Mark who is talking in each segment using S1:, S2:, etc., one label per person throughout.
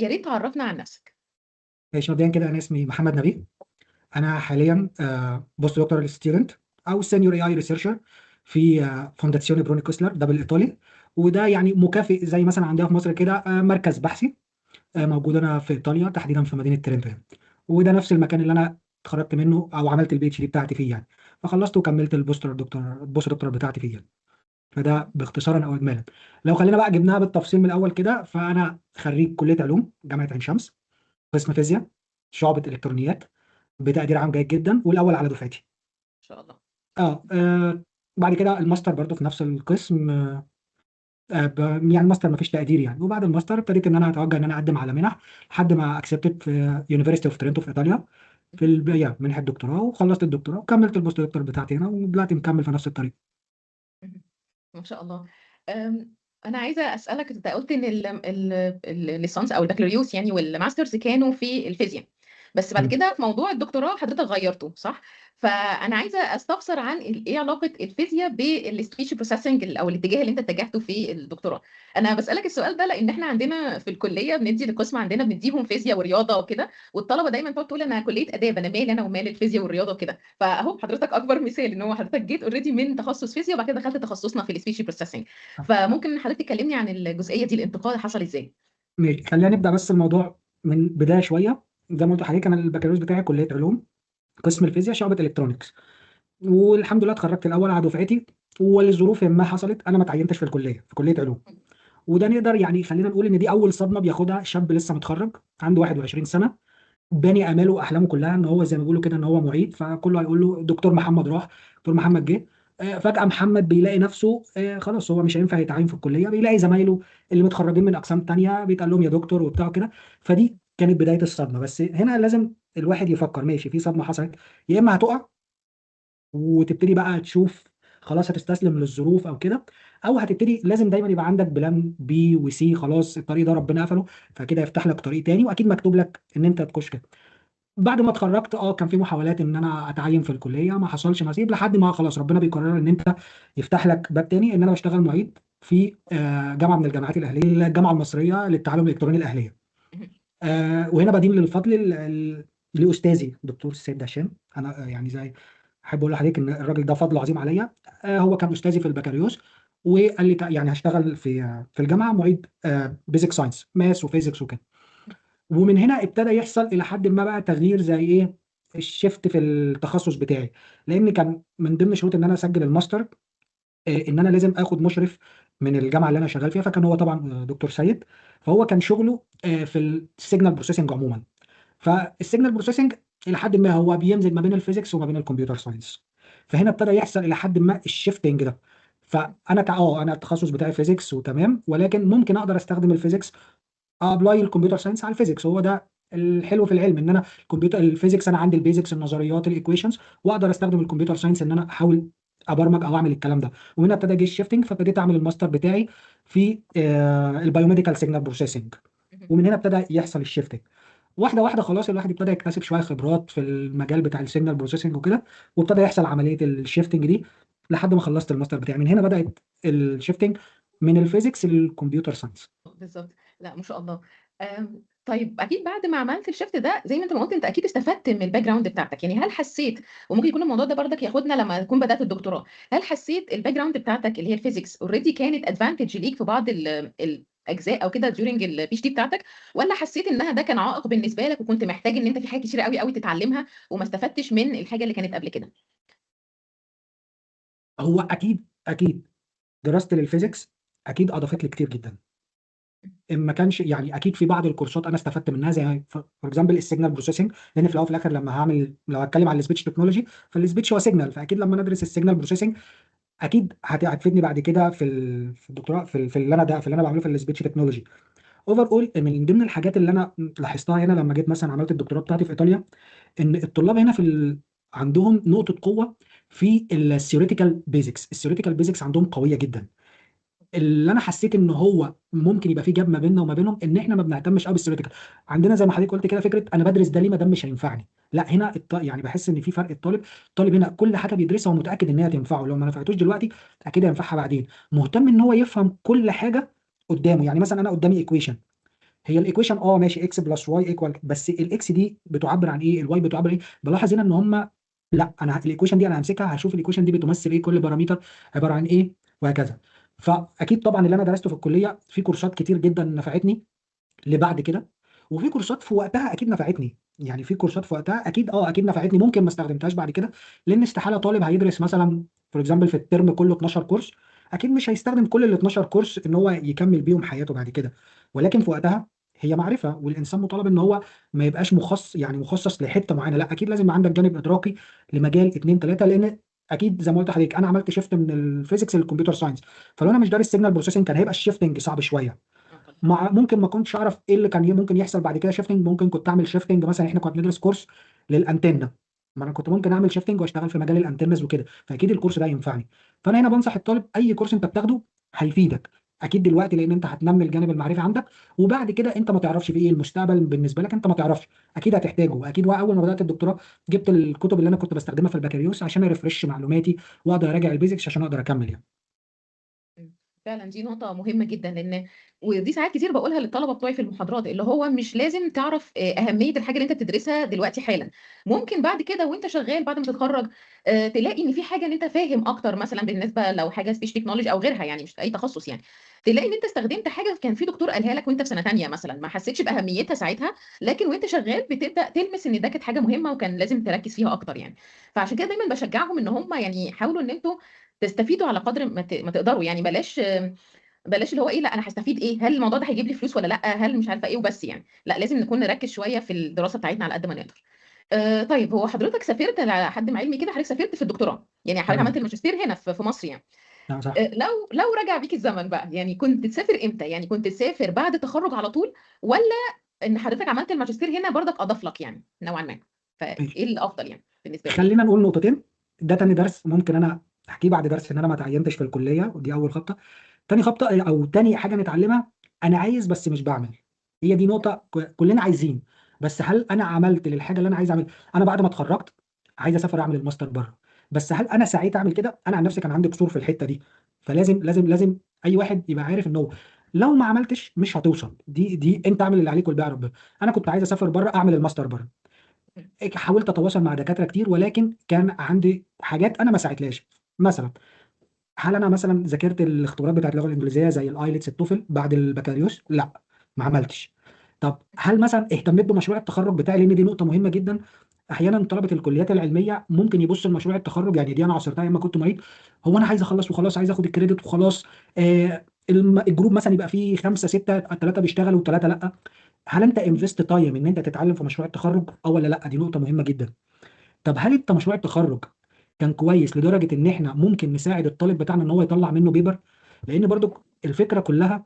S1: يا ريت تعرّفنا عن نَفْسك.
S2: ماشي، مبدئيًا كده أنا اسمي محمد نبيه. أنا حاليًا post doctoral student أو senior AI researcher في Fondazione Bruno Kessler ده بالإيطالي، وده يعني مكافئ زي مثلًا عندنا في مصر كده مركز بحثي موجود أنا في إيطاليا تحديدًا في مدينة ترنتو يعني. وده نفس المكان اللي أنا اتخرجت منه أو عملت الPhD بتاعتي فيه يعني، فخلصت وكملت الpost doctoral بتاعتي فيه يعني. فده باختصارًا أو إجمالًا. لو خلّينا بقى جبناها بالتفصيل من الأول كده، فأنا خريج كلية علوم جامعة عين شمس، قسم فيزيا، شعبة إلكترونيات، بتقدير عام جيد جدًا والأول على دفعتي.
S1: ما شاء الله.
S2: بعد كده الماستر برضه في نفس القسم. ب يعني الماستر ما فيش تقدير يعني، وبعد الماستر ابتديت إن أنا أتوجه إن أنا أقدّم على مِنَح لحد ما accepted في University of Trento في إيطاليا في منحة دكتوراه، وخلّصت الدكتوراه وكمّلت الpost doctor بتاعتي هنا، ودلوقتي مكمّل في نفس الطريق.
S1: اهم. ما شاء الله. أنا عايزة أسألك، أنت قُلت إن الlicense أو البكالوريوس يعني والmasters كانوا في الفيزيا، بس بعد
S2: إمم.
S1: كده في موضوع الدكتوراه حضرتك غيّرته، صح؟ فأنا عايزة أستفسر عن إيه علاقة الفيزيا بالspeech processing أو الاتجاه اللي أنت اتجهته في الدكتوراه. أنا باسألك السؤال ده لإن إحنا عندنا في الكلية بندّي للقسم عندنا بندّيهم فيزيا ورياضة وكده، والطلبة دايمًا تقعد تقول أنا كلية آداب، أنا مالي أنا ومال الفيزيا والرياضة وكده. فأهو حضرتك أكبر مثال إن هو حضرتك جيت already من تخصُّص فيزيا وبعد كده دخلت تخصُّصنا في الspeech processing. فممكن حضرتك تكلمني عن الجزئية دي، الانتقال حصل إزاي؟
S2: ماشي، خلّينا نبدأ بس الموضوع من البداية شوية. زي ما قُلت لحضرتك أنا البكالوريوس بتاعي كلية علوم، قسم الفيزيا شعبة إلكترونيكس. والحمد لله اتخرّجت الأول على دفعتي، ولظروفٍ ما حصلت أنا ما اتعيّنتش في الكلية، في كلية علوم.
S1: إمم.
S2: وده نقدر يعني خلّينا نقول إن دي أول صدمة بياخدها شاب لسه متخرّج عنده 21 سنة، باني آماله وأحلامه كلّها إن هو زي ما بيقولوا كده إن هو مُعيد، فكلّه هيقول له دكتور محمد راح، دكتور محمد جه. فجأة محمد بيلاقي نَفْسه خلاص هو مش هينفع يتعيّن في الكلية، بيلاقي زمايله اللي متخرّجين من أقسام تانية بيتقال لهم يا دكتور وبتاع وكده. فدي كانت بداية الصدمة، بس هنا لازم الواحد يفكّر ماشي في صدمة حصلت، يا إمّا هتُقع وتبتدي بقى تشوف خلاص هتستسلم للظروف أو كده، أو هتبتدي لازم دايمًا يبقى عندك plan B وC خلاص الطريق ده ربنا قفله، فكده يفتح لك طريق تاني وأكيد مكتوب لك إن أنت تخش كده. بعد ما اتخرّجت كان في محاولات إن أنا أتعيّن في الكلية، ما حصلش نصيب لحد ما خلاص ربنا بيقرر إن أنت يفتح لك باب تاني، إن أنا باشتغل معيد في جامعة من الجامعات الأهلية، اللي هي الجامعة المصرية للتعلم الإلكتروني الأهلية.
S1: اهم.
S2: وهنا بادين للفضل لأستاذي دكتور السيد هشام. أنا يعني زي أحب أقول لحضرتك إن الراجل ده فضله عظيم عليّا. هو كان أستاذي في البكالوريوس، وقال لي يعني هاشتغل في الجامعة معيد basic science maths وphysics وكده. ومن هنا ابتدى يحصل إلى حدٍ ما بقى تغيير زي إيه، الshift في التخصُّص بتاعي، لإن كان من ضمن شروط إن أنا أسجّل الماستر إن أنا لازم آخُد مُشرف من الجامعة اللي أنا شغّال فيها، فكان هو طبعًا دكتور سيد. فهو كان شُغله في الsignal processing عمومًا. فالsignal processing إلى حدٍ ما هو بيمزج ما بين الphysics وما بين الcomputer science. فهنا ابتدى يحصل إلى حدٍ ما الshifting ده. فأنا أنا التخصُّص بتاعي physics وتمام، ولكن ممكن أقدر أستخدم الphysics أبلاي الكمبيوتر ساينس على الفيزيكس. هو ده الحلو في العلم، إن أنا الفيزيكس أنا عندي البيزكس النظريات الequations، وأقدر أستخدم الكمبيوتر ساينس إن أنا أحاول أبرمج أو أعمل الكلام ده. ومن هنا ابتدى جه الshifting، فابتديت أعمل الماستر بتاعي في الbiomedical signal processing.
S1: اهم.
S2: ومن هنا ابتدى يحصل الshifting. واحدة واحدة خلاص الواحد ابتدى يكتسب شوية خبرات في المجال بتاع الsignal processing وكده، وابتدى يحصل عملية الshifting دي لحد ما خلصت الماستر بتاعي. من هنا بدأت الshifting من الفيزيكس للكمبيوتر ساينس.
S1: بالضبط. لأ ما شاء الله. طيب أكيد بعد ما عملت الShift ده زي ما أنت ما قُلت أنت أكيد استفدت من الbackground بتاعتك، يعني هل حسيت وممكن يكون الموضوع ده برضك ياخدنا لمّا تكون بدأت الدكتوراه، هل حسيت الbackground بتاعتك اللي هي الPhysics already كانت advantage ليك في بعض الأجزاء أو كده during الPhD بتاعتك، والّا حسيت إنها ده كان عائق بالنسبة لك وكنت محتاج إن أنت في حاجات كتيرة أوي تتعلمها وما استفدتش من الحاجة اللي كانت قبل كده؟
S2: هو أكيد دراستي للphysics أكيد أضافت لي كتير جدًا. إن ما كانش يعني أكيد في بعض الكورسات أنا استفدت منها زي for example الsignal processing، لإن في الأول وفي الآخر لو هاتكلم عن الspeech technology فالspeech هو signal، فأكيد لمّا أنا أدرس الsignal processing أكيد هتفيدني بعد كده في الدكتوراه في اللي أنا باعمله في الspeech technology. overall من ضمن الحاجات اللي أنا لاحظتها هنا لمّا جيت مثلًا عملت الدكتوراه بتاعتي في إيطاليا، إن الطلاب هنا عندهم نقطة قوة في الtheoretical basics. الtheoretical basics عندهم قوية جدًا. اللي أنا حسّيت إن هو ممكن يبقى في gap ما بيننا وما بينهم، إن إحنا ما بنهتمش أوي بالtheoretical. عندنا زي ما حضرتك قُلت كده فكرة أنا بادرس ده ليه ما دام مش هينفعني. لأ هنا يعني باحس إن في فرق. الطالب هنا كل حاجة بيدرسها هو متأكد إن هي هتنفعه، لو ما نفعتوش دلوقتي أكيد هينفعها بعدين. مهتم إن هو يفهم كل حاجة قدّامه. يعني مثلًا أنا قدّامي equation، هي الايكويشن ماشي اكس بلس واي ايكوال، بس الاكس دي بتعبر عن ايه، الواي بتعبر عن ايه. بلاحظ هنا ان هم، لا انا الايكويشن دي انا همسكها هشوف الايكويشن دي بتمثل ايه، كل بارامتر عباره عن ايه، وهكذا. فاكيد طبعا اللي انا درسته في الكليه في كورسات كتير جدا نفعتني لبعد كده، وفي كورسات في وقتها اكيد نفعتني. يعني في كورسات في وقتها اكيد اكيد نفعتني، ممكن ما استخدمتهاش بعد كده، لان استحاله طالب هيدرس مثلا فور اكزامبل في الترم كله 12 كورس، اكيد مش هيستخدم كل ال 12 كورس ان هو يكمل بيهم حياته بعد كده. ولكن في وقتها هي معرفه، والانسان مطالب ان هو ما يبقاش مخصص لحته معينه، لا اكيد لازم يبقى عندك جانب ادراكي لمجال اتنين تلاته، لان اكيد زي ما قلت لحضرتك انا عملت شيفت من الفيزيكس للكمبيوتر ساينس، فلو انا مش دارس سيجنال بروسيسنج كان هيبقى الشيفتنج صعب شويه.
S1: طبعا.
S2: ممكن ما كنتش اعرف ايه اللي كان ممكن يحصل بعد كده شيفتنج، ممكن كنت اعمل شيفتنج مثلا، احنا كنا بندرس كورس للانتنه، ما انا كنت ممكن اعمل شيفتنج واشتغل في مجال الانتنز وكده، فاكيد الكورس ده ينفعني. فانا هنا بنصح الطالب اي كورس انت بتاخده هيفيدك اكيد دلوقتي، لان انت هتنمي الجانب المعرفي عندك، وبعد كده انت ما تعرفش في ايه المستقبل بالنسبه لك، انت ما تعرفش اكيد هتحتاجه. واكيد اول ما بدات الدكتوراه جبت الكتب اللي انا كنت بستخدمها في البكالوريوس عشان ارفرش معلوماتي واقدر اراجع البيزكس عشان اقدر اكمل يعني.
S1: فعلا دي نقطة مهمة جدا، لأن ودي ساعات كتير بقولها للطلبة بتوعي في المحاضرات، اللي هو مش لازم تعرف أهمية الحاجة اللي أنت بتدرسها دلوقتي حالا. ممكن بعد كده وأنت شغال بعد ما تتخرج تلاقي إن في حاجة إن أنت فاهم أكتر، مثلا بالنسبة لو حاجة سبيش تكنولوجي أو غيرها، يعني مش أي تخصص يعني. تلاقي إن أنت استخدمت حاجة كان في دكتور قالها لك وأنت في سنة تانية مثلا، ما حسيتش بأهميتها ساعتها، لكن وأنت شغال بتبدأ تلمس إن ده كانت حاجة مهمة وكان لازم تركز فيها أكتر يعني. فعشان كده دايما بشجعهم إن هم يعني يحاولوا إن أنتوا تستفيدوا على قدر ما تقدروا، يعني بلاش اللي هو ايه، لا انا هستفيد ايه، هل الموضوع ده هيجيب لي فلوس ولا لا، هل مش عارفه ايه وبس يعني، لا لازم نكون نركز شويه في الدراسه بتاعتنا على قد ما نقدر. طيب هو حضرتك سافرت على حد ما علمي كده، حضرتك سافرت في الدكتوراه يعني، حضرتك
S2: تمام.
S1: عملت الماجستير هنا في مصر يعني.
S2: نعم صح.
S1: لو رجع بيك الزمن بقى، يعني كنت تسافر امتى، يعني كنت تسافر بعد التخرج على طول، ولا ان حضرتك عملت الماجستير هنا برضك اضاف لك يعني نوعا ما، فايه الافضل يعني بالنسبه لك؟
S2: خلينا نقول نقطتين. ده تاني درس ممكن انا احكيه بعد درس ان انا ما تعينتش في الكليه، ودي اول خطه. تاني خطه او تاني حاجه نتعلمها، انا عايز بس مش بعمل. هي دي نقطه كلنا عايزين، بس هل انا عملت للحاجه اللي انا عايز اعملها؟ انا بعد ما اتخرجت عايز اسافر اعمل الماستر بره، بس هل انا سعيت اعمل كده؟ انا عن نفسي كان عندي قصور في الحته دي. فلازم لازم لازم اي واحد يبقى عارف ان هو لو ما عملتش مش هتوصل. دي انت اعمل اللي عليك والباقي ربنا. انا كنت عايز اسافر بره اعمل الماستر بره، حاولت اتواصل مع دكاتره كتير، ولكن كان عندي حاجات انا ما ساعدتلاش. مثلا هل انا مثلا ذاكرت الاختبارات بتاعت اللغه الانجليزيه زي الايلتس التوفل بعد البكالوريوس؟ لا، ما عملتش. طب هل مثلا اهتميت بمشروع التخرج بتاعي؟ لان دي نقطه مهمه جدا. احيانا طلبه الكليات العلميه ممكن يبصوا لمشروع التخرج، يعني دي انا عاصرتها لما كنت معيد، هو انا عايز اخلص وخلاص، عايز اخد الكريدت وخلاص. الجروب مثلا يبقى فيه خمسه سته، ثلاثه بيشتغلوا وثلاثه لا. هل انت انفست تايم ان انت تتعلم في مشروع التخرج ولا لا؟ دي نقطه مهمه جدا. طب هل انت مشروع التخرج كان كويس لدرجه ان احنا ممكن نساعد الطالب بتاعنا ان هو يطلع منه بيبر؟ لان برضو الفكره كلها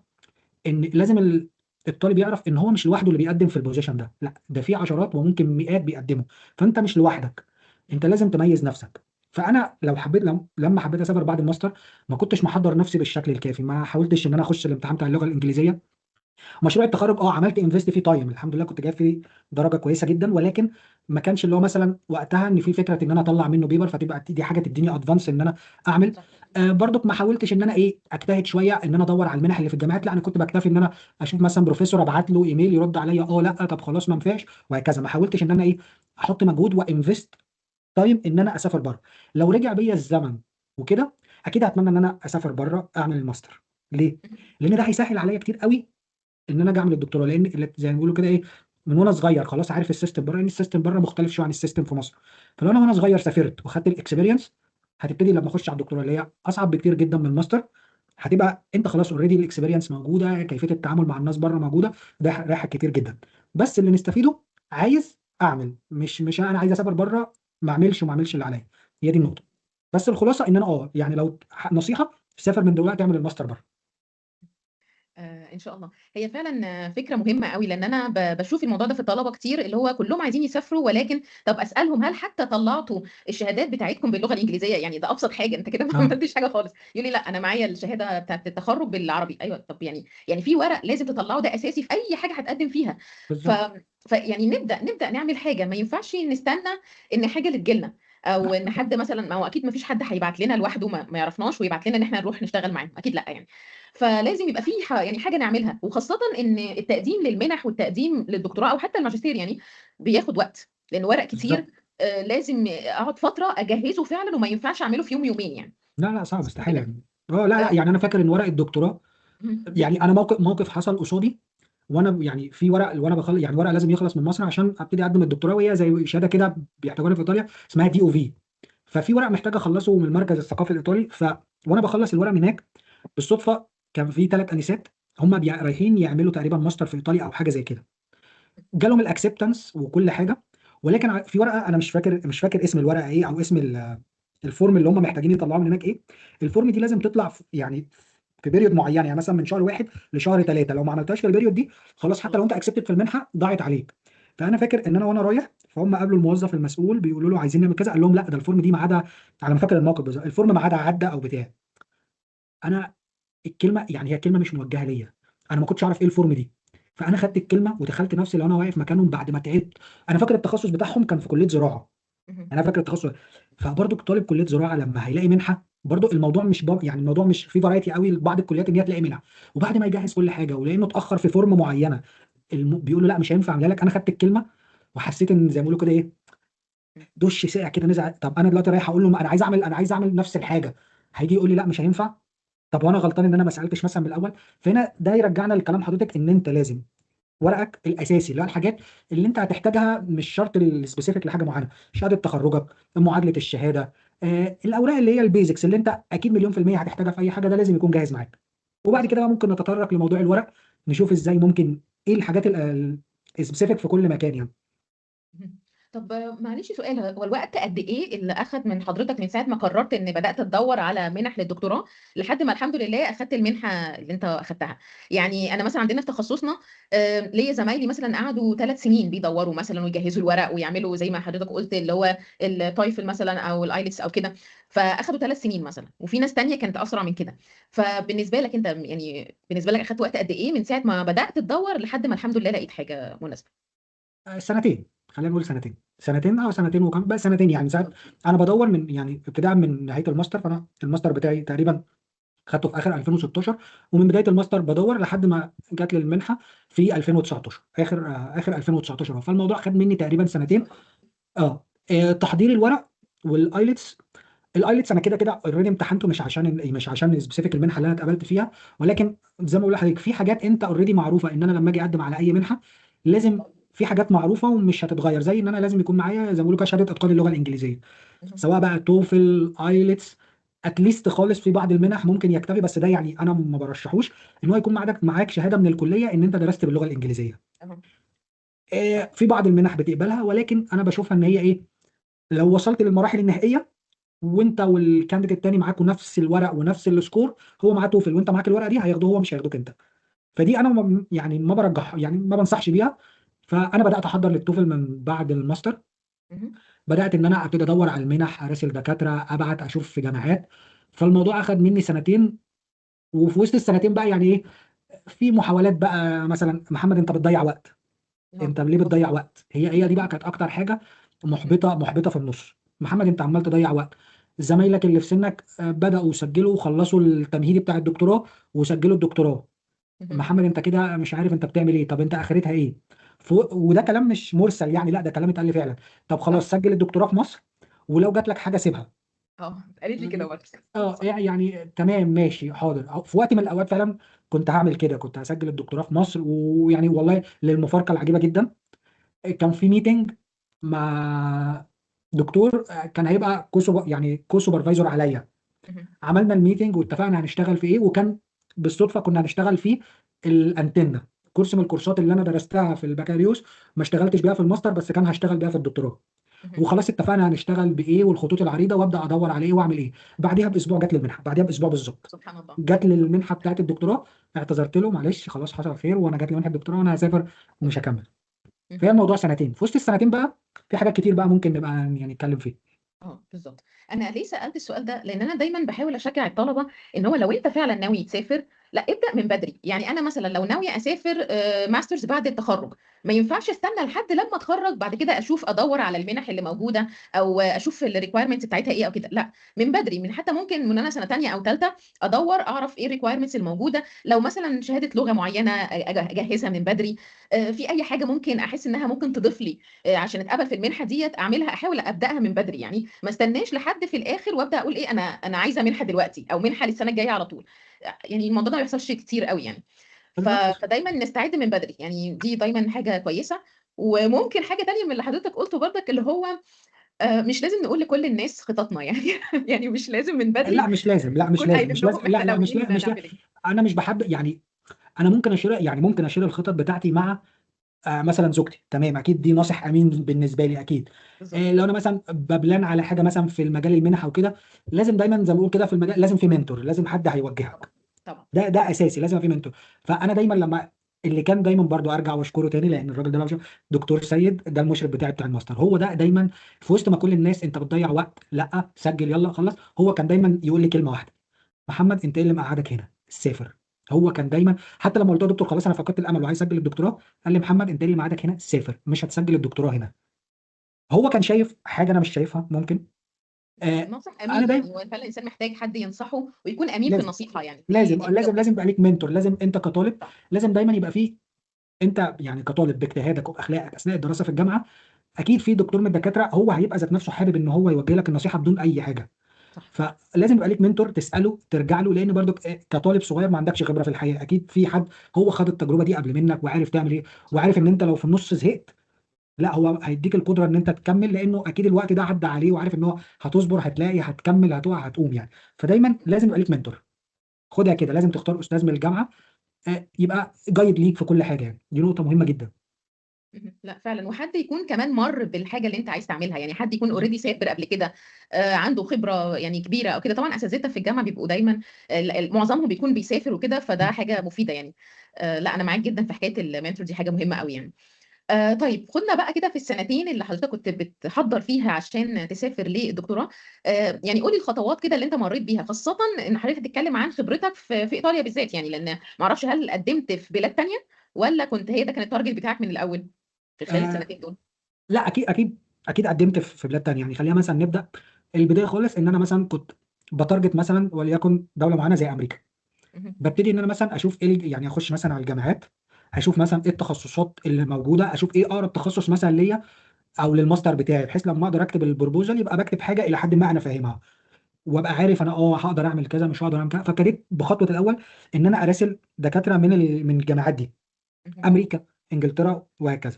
S2: ان لازم الطالب يعرف ان هو مش لوحده اللي بيقدم في البوزيشن ده، لا ده في عشرات وممكن مئات بيقدموا، فانت مش لوحدك، انت لازم تميز نفسك. فانا لو حبيت لما حبيت اسافر بعد الماستر ما كنتش محضر نفسي بالشكل الكافي، ما حاولتش ان انا اخش الامتحان بتاع اللغه الانجليزيه. مشروع التخرج عملت انفست فيه تايم، الحمد لله كنت جايب فيه درجه كويسه جدا، ولكن ما كانش اللي هو مثلا وقتها ان في فكره ان انا اطلع منه بيبر فتبقى دي حاجه تديني ادفانس ان انا اعمل.
S1: صح.
S2: برضك ما حاولتش ان انا اجتهد شويه ان انا ادور على المنح اللي في الجامعات، لا انا كنت بكتفي ان انا اشوف مثلا بروفيسور ابعت له ايميل يرد عليا لا طب خلاص ما ينفعش، وهكذا. ما حاولتش ان انا احط مجهود وانفست تايم ان انا اسافر بره. لو رجع بيا الزمن وكده اكيد هتمنى ان انا اسافر بره اعمل الماستر. ليه؟ لان ده هيسهل عليا كتير قوي ان انا اجي اعمل الدكتوراه، لان زي ما بيقولوا كده من وانا صغير خلاص عارف السيستم بره، لان السيستم بره مختلف شويه عن السيستم في مصر. فلو انا وانا صغير سافرت وخدت الاكسبيرينس، هتبتدي لما اخش على الدكتوراه اللي هي اصعب بكتير جدا من الماستر، هتبقى انت خلاص اوريدي الاكسبيرينس موجوده، كيفيه التعامل مع الناس بره موجوده، ده رايح كتير جدا. بس اللي نستفيده عايز اعمل، مش انا عايز اسافر بره ما اعملش اللي عليا. هي دي النقطه. بس الخلاصه ان انا يعني لو نصيحه، سافر من دلوقتي اعمل الماستر بره.
S1: ان شاء الله. هي فعلا فكره مهمه قوي، لان انا بشوف الموضوع ده في الطلبه كتير، اللي هو كلهم عايزين يسافروا، ولكن طب اسالهم هل حتى طلعتوا الشهادات بتاعتكم باللغه الانجليزيه؟ يعني ده ابسط حاجه، انت كده ما
S2: اه
S1: عملتش حاجه خالص. يقول لي لا انا معايا الشهاده بتاعت التخرج بالعربي. ايوه طب يعني في ورق لازم تطلعه، ده اساسي في اي حاجه هتقدم فيها. ف
S2: بالظبط.
S1: فيعني نبدا نعمل حاجه، ما ينفعش نستنى ان حاجه اللي تجيلنا. او ان حد مثلا، ما هو اكيد ما فيش حد هيبعت لنا لوحده ما يعرفناش ويبعت لنا ان احنا نروح نشتغل معاهم، اكيد لا يعني. فلازم يبقى في يعني حاجه نعملها، وخاصه ان التقديم للمنح والتقديم للدكتوراه او حتى الماجستير يعني بياخد وقت، لان ورق كتير.
S2: بالظبط.
S1: لازم اقعد فتره اجهزه فعلا، وما ينفعش اعمله في يوم يومين يعني.
S2: لا لا صعب،
S1: صح
S2: استحاله
S1: كده؟
S2: يعني. اه لا لا،
S1: آه،
S2: يعني انا فاكر ان ورق الدكتوراه،
S1: مهم.
S2: يعني انا موقف حصل قصادي. وانا يعني في ورق، وانا بخلص يعني ورق لازم يخلص من مصر عشان ابتدي اقدم الدكتوراه، وهي زي شهاده كده بيحتاجوها في ايطاليا اسمها دي او في. ففي ورق محتاج اخلصه من المركز الثقافي الايطالي. وانا بخلص الورق من هناك بالصدفه كان في 3 انسات هم رايحين يعملوا تقريبا ماستر في ايطاليا او حاجه زي كده. جالهم الاكسبتنس وكل حاجه، ولكن في ورقه انا مش فاكر اسم الورقه ايه، او اسم الفورم اللي هم محتاجين يطلعوه من هناك ايه. الفورم دي لازم تطلع في يعني في بيريود معين، يعني مثلا من شهر 1 لشهر 3. لو ما عملتهاش في البيريود دي خلاص، حتى لو
S1: خلاص.
S2: انت اكسبتد في المنحه ضاعت عليك. فانا فاكر ان انا وانا رايح، فهم قابلوا الموظف المسؤول بيقولوا له عايزين نعمل كذا، قال لهم لا ده الفورم دي ميعادها، على ما فاكر الموقف بالظبط، الفورم ميعادها عدى او بتاع. انا الكلمه يعني هي كلمه مش موجهه ليا، انا ما كنتش اعرف ايه الفورم دي. فانا خدت الكلمه ودخلت نفسي لو انا واقف مكانهم بعد ما تعبت. انا فاكر التخصص بتاعهم كان في كليه زراعه،
S1: مهم.
S2: انا فاكر التخصص. فبرضه طالب كليه زراعه لما هيلاقي منحه، برضه الموضوع مش يعني الموضوع مش في فرايتي قوي لبعض الكليات ان هي تلاقي منحه. وبعد ما يجهز كل حاجه ولانه اتاخر في فورم معينه، بيقولوا لا مش هينفع اعملها لك. انا خدت الكلمه وحسيت ان زي ما بيقولوا كده ايه، دش ساقع كده نزع. طب انا دلوقتي رايح اقول له انا عايز اعمل نفس الحاجه، هيجي يقول لي لا مش هينفع. طب وانا غلطان ان انا ما سالتش مثلا من الاول؟ فهنا ده يرجعنا لكلام حضرتك ان انت لازم ورقك الاساسي اللي هو الحاجات اللي انت هتحتاجها، مش شرط السبيسيفيك لحاجه معينه، شهاده تخرجك، معادله الشهاده، الاوراق اللي هي البيزكس اللي انت اكيد مليون في الميه هتحتاجها في اي حاجه، ده لازم يكون جاهز معاك. وبعد كده
S1: بالظبط.
S2: بقى ممكن نتطرق لموضوع الورق، نشوف ازاي ممكن ايه الحاجات السبيسيفيك في كل مكان يعني.
S1: مهم. طب معلش سؤال، هو الوقت قد ايه اللي اخد من حضرتك من ساعه ما قررت ان بدات تدور على منح للدكتوراه لحد ما الحمد لله اخدت المنحه اللي انت اخدتها؟ يعني انا مثلا عندنا في تخصصنا ليا زمايلي مثلا قعدوا 3 سنين بيدوروا مثلا ويجهزوا الورق ويعملوا زي ما حضرتك قلت اللي هو التايفل مثلا او الايلتس او كده، فاخدوا 3 سنين مثلا، وفي ناس تانية كانت اسرع من كده. فبالنسبه لك انت يعني، بالنسبه لك اخدت وقت قد ايه من ساعه ما بدات تدور لحد ما الحمد لله لقيت حاجه مناسبه؟
S2: سنتين، خلينا نقول سنتين، سنتين او سنتين وكم بقى، سنتين يعني ساعات. انا بدور من يعني ابتداء من نهايه الماستر، فانا الماستر بتاعي تقريبا خدته في اخر 2016، ومن بدايه الماستر بدور لحد ما جات لي المنحه في 2019، اخر 2019. فالموضوع خد مني تقريبا
S1: ما شاء
S2: سنتين.
S1: الله.
S2: تحضير الورق والايلتس. الايلتس انا كده كده اوريدي امتحنته، مش عشان سبيسيفيك المنحه اللي انا اتقبلت فيها، ولكن زي ما بقول لحضرتك في حاجات انت اوريدي معروفه ان انا لما اجي اقدم على اي منحه لازم، في حاجات معروفه ومش هتتغير، زي ان انا لازم يكون معايا زي ما بيقولوا كده شهاده اتقان اللغه الانجليزيه،
S1: مهم.
S2: سواء بقى توفل ايلتس. اتليست خالص في بعض المنح ممكن يكتفي، بس ده يعني انا ما برشحوش، ان هو يكون معاك شهاده من الكليه ان انت درست باللغه الانجليزيه.
S1: أها.
S2: في بعض المنح بتقبلها، ولكن انا بشوفها ان هي ايه، لو وصلت للمراحل النهائيه وانت والكانديديت التاني معاكوا نفس الورق ونفس السكور، هو معاه توفل وانت معاك الورقه دي هياخدوه، هو مش هياخدوك انت. فدي انا يعني ما برجح، يعني ما بنصحش بيها. فانا بدات احضر للتوفل من بعد الماستر.
S1: مهم.
S2: بدات ان انا ابتدي ادور على المنح، اراسل دكاتره، ابعت اشوف في جامعات. فالموضوع اخذ مني سنتين. وفي وسط السنتين بقى يعني ايه، في محاولات بقى مثلا محمد انت بتضيع وقت،
S1: اه.
S2: انت ليه
S1: مظبوط.
S2: بتضيع وقت، هي دي بقى كانت اكتر حاجه
S1: مم.
S2: محبطه في النص. محمد انت عمال تضيع وقت، زمايلك اللي في سنك بداوا يسجلوا وخلصوا التمهيدي بتاع الدكتوراه وسجلوا الدكتوراه.
S1: مهم.
S2: محمد انت كده مش عارف انت بتعمل ايه، طب انت اخرتها ايه؟ وده كلام مش مرسل يعني، لا ده كلام اتقال لي فعلا. طب
S1: صح.
S2: خلاص سجل الدكتوراه في مصر، ولو جات لك حاجه سيبها.
S1: اه، قالت لي كده برضه. صح.
S2: يعني تمام ماشي حاضر. في وقت من الاوقات فعلا كنت هعمل كده، كنت هسجل الدكتوراه في مصر. ويعني والله للمفارقه العجيبه جدا، كان في ميتنج مع دكتور كان هيبقى يعني كو سوبرفايزر عليا.
S1: مهم.
S2: عملنا الميتنج واتفقنا هنشتغل في ايه، وكان بالصدفه كنا هنشتغل في الانتنه، كورس من الكورسات اللي انا درستها في البكالوريوس ما اشتغلتش بيها في الماستر، بس كان هشتغل بيها في الدكتوراه.
S1: مهم.
S2: وخلاص اتفقنا هنشتغل بايه والخطوط العريضه، وابدا ادور على ايه واعمل ايه. بعديها باسبوع جات لي المنحه، بعديها باسبوع بالظبط
S1: سبحان الله.
S2: جات لي المنحه بتاعت الدكتوراه. اعتذرت له معلش خلاص حصل خير، وانا جات لي منحه الدكتوراه وانا هسافر ومش هكمل. فهي
S1: مهم.
S2: الموضوع سنتين، في وسط السنتين بقى في حاجات كتير بقى ممكن نبقى يعني نتكلم فيها.
S1: اه بالظبط. انا ليه سالت السؤال ده؟ لان انا دايما بحاول اشجع الطلبه ان هو لو انت فعلا ناوي تسافر، لا ابدا من بدري. يعني انا مثلا لو ناويه اسافر ماسترز بعد التخرج، ما ينفعش استنى لحد لما اتخرج بعد كده اشوف ادور على المنح اللي موجوده او اشوف الريكويرمنتس بتاعتها ايه او كده. لا، من بدري، من حتى ممكن من انا سنه تانية او ثالثه ادور اعرف ايه الريكويرمنتس الموجوده. لو مثلا شهاده لغه معينه اجهزها من بدري. في اي حاجه ممكن احس انها ممكن تضيف لي عشان اتقبل في المنحه ديت اعملها، احاول ابداها من بدري. يعني ما استناش لحد في الاخر وابدا اقول ايه انا عايزه منحه دلوقتي او منحه للسنه الجايه على طول. يعني الموضوع ده ما بيحصلش كتير قوي يعني.
S2: بالظبط.
S1: فدايما نستعد من بدري، يعني دي دايما حاجه كويسه. وممكن حاجه تانية من اللي حضرتك قلته برضك، اللي هو مش لازم نقول لكل الناس خططنا يعني. يعني مش لازم من بدري
S2: لا مش لازم، لا مش
S1: نكون
S2: لازم،
S1: قايلين
S2: مش لازم،
S1: لهم
S2: لا
S1: احنا
S2: لا مش
S1: ناويين
S2: لا مش لا.
S1: نعمل ايه.
S2: انا مش بحب يعني، انا ممكن اشير، يعني ممكن اشير الخطط بتاعتي مع مثلا زوجتي، تمام، اكيد دي ناصح امين بالنسبه لي اكيد.
S1: بالظبط.
S2: لو انا مثلا ببلان على حاجه مثلا في المجال المنح او كده، لازم دايما زي ما بقول كده في المجال لازم في منتور، لازم حد
S1: طبعا.
S2: هيوجهك.
S1: طبعا.
S2: ده اساسي، لازم في منتور. فانا دايما لما اللي كان دايما برضو ارجع واشكره تاني، لان الراجل ده بقى دكتور سيد، ده المشرف بتاعي بتاع الماستر، هو ده دايما في وسط ما كل الناس انت بتضيع وقت، لا سجل يلا خلص، هو كان دايما يقول لي كلمه واحده: محمد انت ايه اللي مقعدك هنا؟ سافر. هو كان دايما حتى لما قلت له دكتور خلاص انا فقدت الامل وعايز اسجل الدكتوراه، قال لي: محمد انت ايه اللي مقعدك هنا؟ سافر، مش هتسجل الدكتوراه هنا. هو كان شايف حاجه انا مش شايفها ممكن.
S1: ناصح
S2: انا
S1: امين،
S2: دايما
S1: يعني هو فعلا الانسان محتاج حد ينصحه ويكون امين في
S2: لازم
S1: النصيحه، يعني
S2: لازم
S1: دي حاجه
S2: لازم
S1: مهمه.
S2: لازم يبقى ليك منتور، لازم انت كطالب
S1: صح.
S2: لازم دايما يبقى فيه، انت يعني كطالب باجتهادك وباخلاقك اثناء الدراسه في الجامعه، اكيد في دكتور من الدكاتره هو هيبقى ذات نفسه حابب ان هو يوجه لك النصيحه بدون اي حاجه.
S1: صح.
S2: فلازم يبقى ليك منتور تساله ترجع له، لان برضو كطالب صغير ما عندكش خبره في الحياه، اكيد في حد هو خد التجربه دي قبل منك وعارف تعمل ايه،
S1: صح.
S2: وعارف ان انت لو في النص زهقت، لا هو هيديك القدره ان انت تكمل، لانه اكيد الوقت ده عدى عليه وعارف ان هو هتصبر، هتلاقي، هتكمل، هتقع، هتقوم يعني. فدايما لازم يبقى ليك منتور، خدها كده، لازم تختار استاذ من الجامعه يبقى جايد ليك في كل حاجه، يعني دي نقطه مهمه جدا.
S1: لا فعلا، وحد يكون كمان مر بالحاجه اللي انت عايز تعملها، يعني حد يكون اوريدي سافر قبل كده، عنده خبره يعني كبيره او كده. طبعا اساتذتنا في الجامعه بيبقوا دايما معظمهم بيكون بيسافر وكده، فده حاجه مفيده يعني. لا انا معاك جدا في حكايه المنتور، دي حاجه مهمه قوي يعني. طيب خدنا بقى كده في السنتين اللي حضرتك كنت بتحضر فيها عشان تسافر للدكتوراه. يعني قولي الخطوات كده اللي انت مريت بيها، خاصة ان حضرتك تتكلم عن خبرتك في ايطاليا بالذات، يعني لان ما اعرفش هل قدمت في بلاد تانية ولا كنت هي ده كان التارجت بتاعك من الاول في خلال
S2: آه
S1: السنتين دول.
S2: لا اكيد اكيد اكيد قدمت في بلاد تانية، يعني خلينا مثلا نبدا البدايه خالص، ان انا مثلا كنت بتارجت مثلا وليكن دوله معينه زي امريكا.
S1: مهم.
S2: ببتدي ان انا مثلا اشوف ايه يعني اخش مثلا على الجامعات، اشوف مثلا ايه التخصصات اللي موجوده، اشوف ايه اقرب تخصص مثلا ليا او للماستر بتاعي، بحيث لما اقدر اكتب البروبوزال يبقى بكتب حاجه الى حد ما انا فاهمها، وابقى عارف انا هقدر اعمل كذا مش هقدر اعمل كذا. فابتديت بخطوه الاول ان انا اراسل دكاتره من الجامعات دي،
S1: مهم.
S2: امريكا، انجلترا، وهكذا.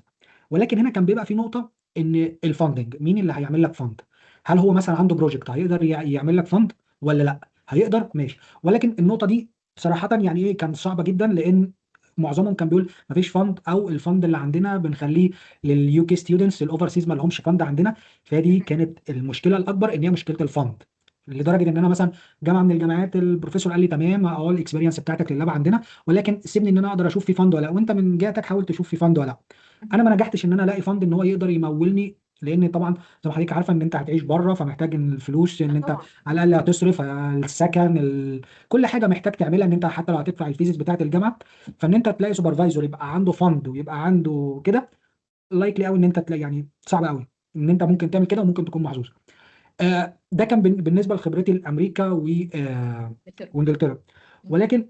S2: ولكن هنا كان بيبقى في نقطه، ان الفاندنج مين اللي هيعمل لك فند؟ هل هو مثلا عنده بروجكت هيقدر يعمل لك فند ولا لا؟ هيقدر ماشي، ولكن النقطه دي صراحه يعني ايه كانت صعبه جدا، لان معظمهم كان بيقول مفيش فند، او الفند اللي عندنا بنخليه لليو كي ستودنتس، الاوفرسيز ما لهمش فند عندنا. فدي
S1: مهم.
S2: كانت المشكله الاكبر، ان هي مشكله الفند،
S1: صح.
S2: لدرجه ان انا مثلا جامعه من الجامعات البروفيسور قال لي تمام، الاكسبيرينس بتاعتك لللاب عندنا، ولكن سيبني ان انا اقدر اشوف في فند ولا لا، وانت من جهتك حاول تشوف في فند ولا لا. انا
S1: مهم.
S2: ما نجحتش ان انا الاقي فند ان هو يقدر يمولني، لان طبعا زي ما حضرتك عارفه ان انت هتعيش بره، فمحتاج ان الفلوس ان انت
S1: طبعا.
S2: على الاقل هتصرف السكن كل حاجه محتاج تعملها، ان انت حتى لو هتدفع الفيزز بتاعه الجامعه، فان انت تلاقي سوبرفايزر يبقى عنده فند ويبقى عنده كده، لايكلي قوي ان انت تلاقي، يعني صعب قوي ان انت ممكن تعمل كده وممكن تكون محظوظ. ده كان بالنسبه لخبرتي لامريكا
S1: بالترم.
S2: وانجلترا.
S1: مهم.
S2: ولكن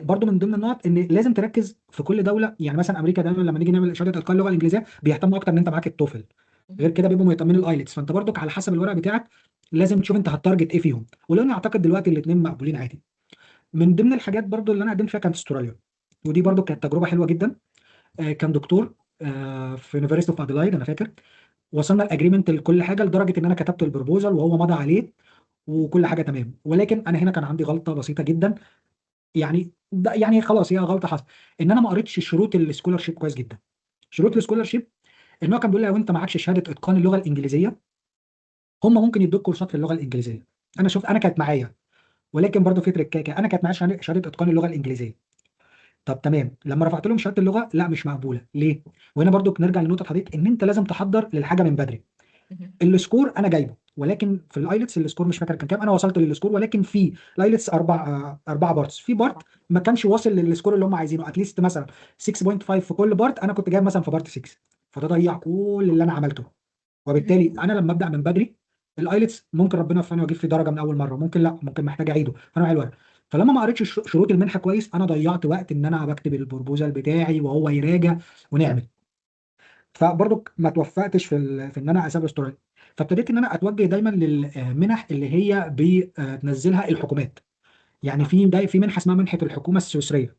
S2: برضو من ضمن النقط ان لازم تركز في كل دوله، يعني مثلا امريكا دايما لما نيجي نعمل شهاده اتقان اللغه الانجليزيه بيهتموا اكتر ان انت معاك التوفل، غير
S1: مهم.
S2: كده بيبقوا مهتمين الايلتس، فانت برضك على حسب الورق بتاعك لازم تشوف انت هتارجت ايه فيهم، ولو انا اعتقد دلوقتي الاثنين مقبولين عادي. من ضمن الحاجات برضو اللي انا قدمت فيها كانت استراليا، ودي برضو كانت تجربه حلوه جدا. كان دكتور في يونيفرستي اوف ادلايد انا فاكر، وصلنا الاجريمنت لكل حاجه لدرجه ان انا كتبت البروبوزال وهو مضى عليه وكل حاجه تمام. ولكن انا هنا كان عندي غلطه بسيطه جدا، يعني يعني خلاص هي غلطه حصلت، ان انا ما قريتش شروط السكولارشيب كويس جدا. شروط
S1: مهم.
S2: السكولارشيب ان هو كان بيقول لي لو انت معكش شهاده اتقان اللغه الانجليزيه هم ممكن يدوك كورسات في اللغه الانجليزيه. انا شفت، انا كانت معايا، ولكن برضو في تركاكه، انا كانت معايا شهاده اتقان اللغه الانجليزيه. طب تمام، لما رفعت لهم شهاده اللغه لا مش مقبوله ليه؟ وهنا برضو نرجع لنقطه حضرتك ان انت لازم تحضر للحاجه من بدري.
S1: مهم.
S2: السكور انا جايبه، ولكن في الايلتس السكور مش فاكر كان كام، انا وصلت للسكور، ولكن في الايلتس اربع بارتس، في بارت ما كانش واصل للسكور اللي هم عايزينه، اتليست مثلا 6.5 في كل بارت، انا كنت جايب مثلا في بارت 6، فده ضيع كل اللي انا عملته.
S1: مهم.
S2: وبالتالي انا لما ابدا من بدري الايلتس ممكن ربنا يوفقني واجيب فيه درجه من اول مره، ممكن لا، ممكن محتاج اعيده، فانا معايا الورق. فلما ما قريتش شروط المنحه كويس، انا ضيعت وقت ان انا بكتب البروبوزال بتاعي وهو يراجع ونعمل. فبرضك ما توفقتش في ان انا اسافر استراليا. فابتديت ان انا اتوجه دايما للمنح اللي هي بتنزلها الحكومات. يعني
S1: اه.
S2: في منحه اسمها منحه الحكومه السويسريه،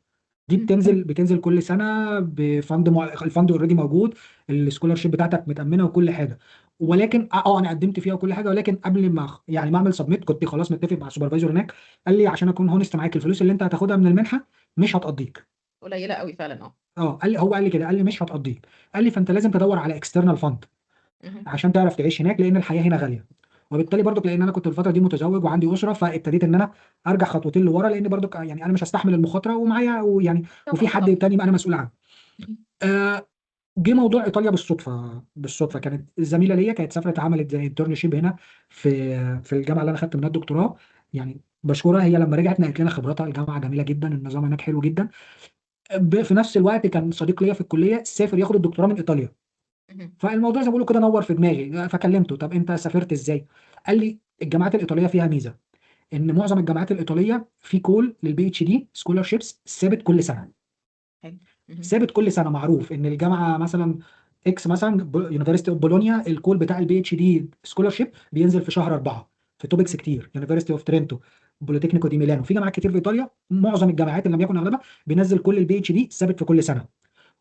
S2: دي
S1: مهم.
S2: بتنزل كل سنه بفند الفند اوريدي موجود، السكولارشيب بتاعتك متامنه وكل حاجه. ولكن انا قدمت فيها وكل حاجه، ولكن قبل ما يعني ما اعمل سبميت كنت خلاص متفق مع السوبرفايزر هناك، قال لي عشان اكون هونست معاك، الفلوس اللي انت هتاخدها من المنحه مش هتقضيك.
S1: قليله قوي فعلا. اه.
S2: قال لي كده، قال لي مش هتقضيك، قال لي فانت لازم تدور على اكسترنال فند
S1: مهم.
S2: عشان تعرف تعيش هناك، لان الحياه هنا غاليه. وبالتالي برضك لان انا كنت الفتره دي متزوج وعندي اسره، فابتديت ان انا ارجع خطوتين لورا، لان برضك يعني انا مش هستحمل المخاطره ومعايا ويعني وفي
S1: طبعا
S2: حد
S1: طبعا.
S2: تاني انا مسؤول عنه.
S1: مهم.
S2: آه، جه موضوع ايطاليا بالصدفه كانت زميله ليا كانت سافرت عملت زي انترنشيب هنا في الجامعه اللي انا خدت منها الدكتوراه. يعني بشكرها، هي لما رجعت نقلت لنا خبراتها، الجامعه جميله جدا، النظام هناك حلو جدا. في نفس الوقت كان صديق ليا في الكليه سافر ياخد الدكتوراه من ايطاليا،
S1: مهم.
S2: فالموضوع زي ما بيقولوا كده نور في دماغي، فكلمته طب انت سافرت ازاي؟ قال لي الجامعات الايطاليه فيها ميزه، ان معظم الجامعات الايطاليه في كول للبي اتش دي سكولارشيبس ثابت كل سنه.
S1: حلو. مهم.
S2: ثابت كل سنه، معروف ان الجامعه مثلا اكس مثلا يونيفرستي اوف بولونيا، الكول بتاع البي اتش دي سكولارشيب بينزل في شهر 4 في توبكس
S1: مهم.
S2: كتير، يونيفرستي اوف ترينتو، بوليتكنيكو دي ميلانو، في جامعات كتير في ايطاليا، معظم الجامعات اللي لم يكن اغلبها بينزل كل البي اتش دي ثابت في كل سنه،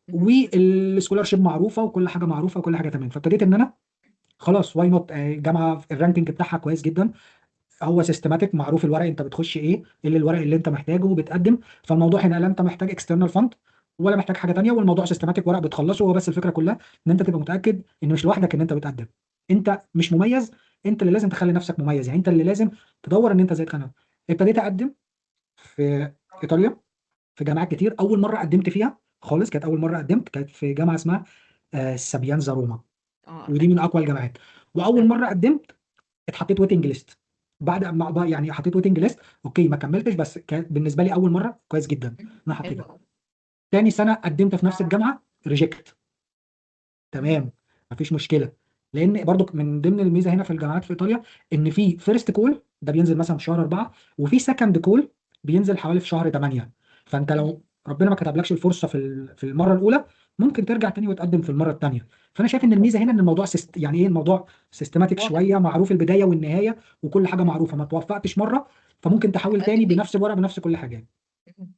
S1: مهم.
S2: والسكولارشيب معروفه وكل حاجه معروفه وكل حاجه تمام. فابتديت ان انا خلاص واي نوت، جامعه الرانكينج بتاعها كويس جدا، هو سيستماتيك، معروف الورق انت بتخش ايه، ايه اللي الورق اللي انت محتاجه وبتقدم. فالموضوع هنا لا انت محتاج اكسترنال فند ولا محتاج حاجه تانيه، والموضوع سيستماتيك، ورق بتخلصه هو، بس الفكره كلها ان انت تبقى متاكد ان مش لوحدك ان انت بتقدم، انت مش مميز، انت اللي لازم تخلي نفسك مميز، يعني انت اللي لازم تدور ان انت ازاي تخلي. ابتديت اقدم في ايطاليا في جامعات كتير. اول مره قدمت فيها خالص كانت اول مره قدمت كانت في جامعه اسمها سابيانزا روما،
S1: اه
S2: ودي
S1: عارفه.
S2: من اقوى الجامعات. واول
S1: فعلا.
S2: مره قدمت اتحطيت ويتنج ليست، بعد ما يعني حطيت ويتنج ليست، اوكي ما كملتش، بس كان بالنسبه لي اول مره كويس جدا إن
S1: مهم.
S2: انا حطيتها.
S1: حلو.
S2: تاني سنه قدمت في نفس الجامعه ريجكت،
S1: قوي.
S2: تمام، مفيش مشكله. لان برضو من ضمن الميزه هنا في الجامعات في ايطاليا ان في فيرست كول ده بينزل مثلا في شهر 4، وفي سكند كول بينزل حوالي في شهر 8. فانت لو ربنا ما كتبلكش الفرصه في المره الاولى، ممكن ترجع تاني وتقدم في المره الثانيه. فانا شايف ان الميزه هنا ان الموضوع يعني ايه، الموضوع سيستماتيك
S1: واضح.
S2: شويه، معروف البدايه والنهايه وكل حاجه معروفه، ما توفقتش مره فممكن تحاول
S1: تقدم
S2: تاني
S1: تاني.
S2: بنفس الورق بنفس كل حاجه.
S1: مهم.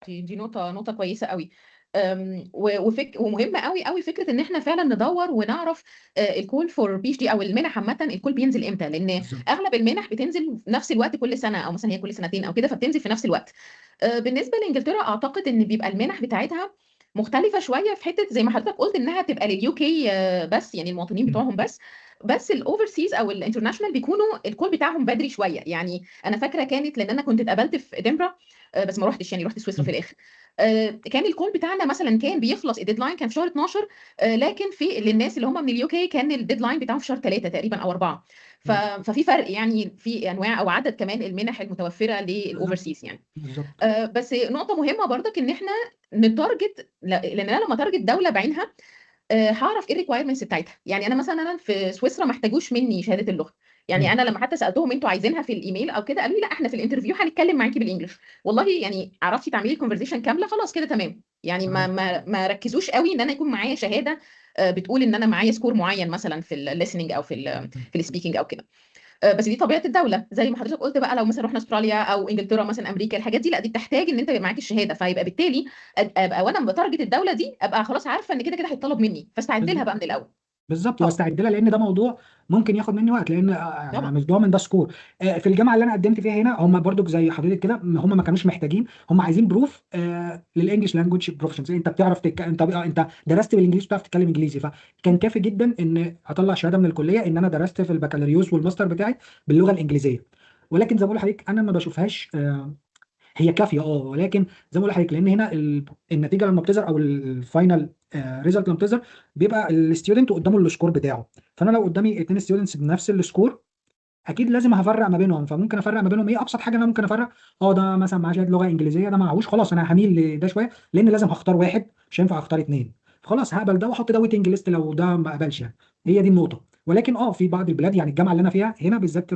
S1: دي نقطة كويسة قوي. ومهمة قوي قوي فكرة ان احنا فعلا ندور ونعرف الكول فور بي اتش دي او المنح عامة الكول بينزل امتى، لان
S2: بالظبط.
S1: اغلب المنح بتنزل في نفس الوقت كل سنة، او مثلا هي كل سنتين او كده، فبتنزل في نفس الوقت. بالنسبة لانجلترا اعتقد ان بيبقى المنح بتاعتها مختلفة شوية في حتة زي ما حضرتك قلت انها تبقى لليو كي بس، يعني المواطنين بتوعهم بس. بس الاوفرسيز او الانترناشونال بيكونوا الكول بتاعهم بدري شويه. يعني انا فاكره كانت، لان انا كنت اتقابلت في ادنبرا بس ما رحتش، يعني رحت سويسرا في الاخر. كان الكول بتاعنا مثلا كان بيخلص الديدلاين كان في شهر 12، لكن في للناس اللي هم من اليو كي كان الديدلاين بتاعهم في شهر 3 تقريبا او 4. ففي فرق يعني في انواع او عدد كمان المنح المتوفره
S2: بالظبط.
S1: للاوفرسيز يعني.
S2: بالظبط.
S1: بس نقطه مهمه برضك ان احنا نتارجت، لان انا لما تارجت دوله بعينها هعرف ايه الريكوايرمنتس بتاعتها. يعني انا مثلا انا في سويسرا ما احتاجوش مني شهاده اللغه. يعني انا لما حتى سالتهم انتوا عايزينها في الايميل او كده، قالوا لي لا احنا في الانترفيو هنتكلم معاكي بالانجلش. والله يعني عرفتي تعملي الكونفرزيشن كامله خلاص كده تمام. يعني
S2: تمام.
S1: ما ركزوش قوي ان انا يكون معايا شهاده بتقول ان انا معايا سكور معين مثلا في الليسننج او في السبيكنج او كده. بس دي طبيعه الدوله زي ما حضرتك قلت بقى. لو مثلا رحنا استراليا او انجلترا مثلا امريكا، الحاجات دي لا دي بتحتاج ان انت يبقى معاك الشهاده، فيبقى بالتالي ابقى وانا بتارجت الدوله دي ابقى خلاص عارفه ان كده كده هيطلب مني، فاستعد لها
S2: بالظبط.
S1: بقى من الاول.
S2: بالظبط،
S1: طب.
S2: واستعد لها لان ده موضوع ممكن ياخد مني وقت، لان يعني انا
S1: طبعا.
S2: مش ضامن ده سكور. في الجامعه اللي انا قدمت فيها هنا هم برضو زي حضرتك كده، هم ما كانوش محتاجين، هم عايزين بروف للانجلش لانجوج بروفيشنز، انت بتعرف انت درست بالانجليزي بتعرف تتكلم انجليزي، فكان كافي جدا ان اطلع شهاده من الكليه ان انا درست في البكالوريوس والماستر بتاعي باللغه الانجليزيه. ولكن زي ما بقول لحضرتك انا ما بشوفهاش هي كافيه، ولكن زي ما بقول لحضرتك لان هنا النتيجه لما بتظهر او الفاينل ريزلت لما بتظهر بيبقى الستودنت قدامه السكور بتاعه. فانا لو قدامي اتنين ستودنتس بنفس السكور اكيد لازم هفرق ما بينهم. فممكن افرق ما بينهم ايه؟ ابسط حاجه انا ممكن افرق، ده مثلا معاه شهاده لغه انجليزيه، ده معهوش، خلاص انا هميل لده شويه، لان لازم هختار واحد، مش هينفع اختار اتنين. فخلاص هقبل ده واحط ده ويتنج ليست لو ده ما قبلش يعني. هي دي النقطه. ولكن في بعض البلاد، يعني الجامعه اللي انا فيها هنا بالذات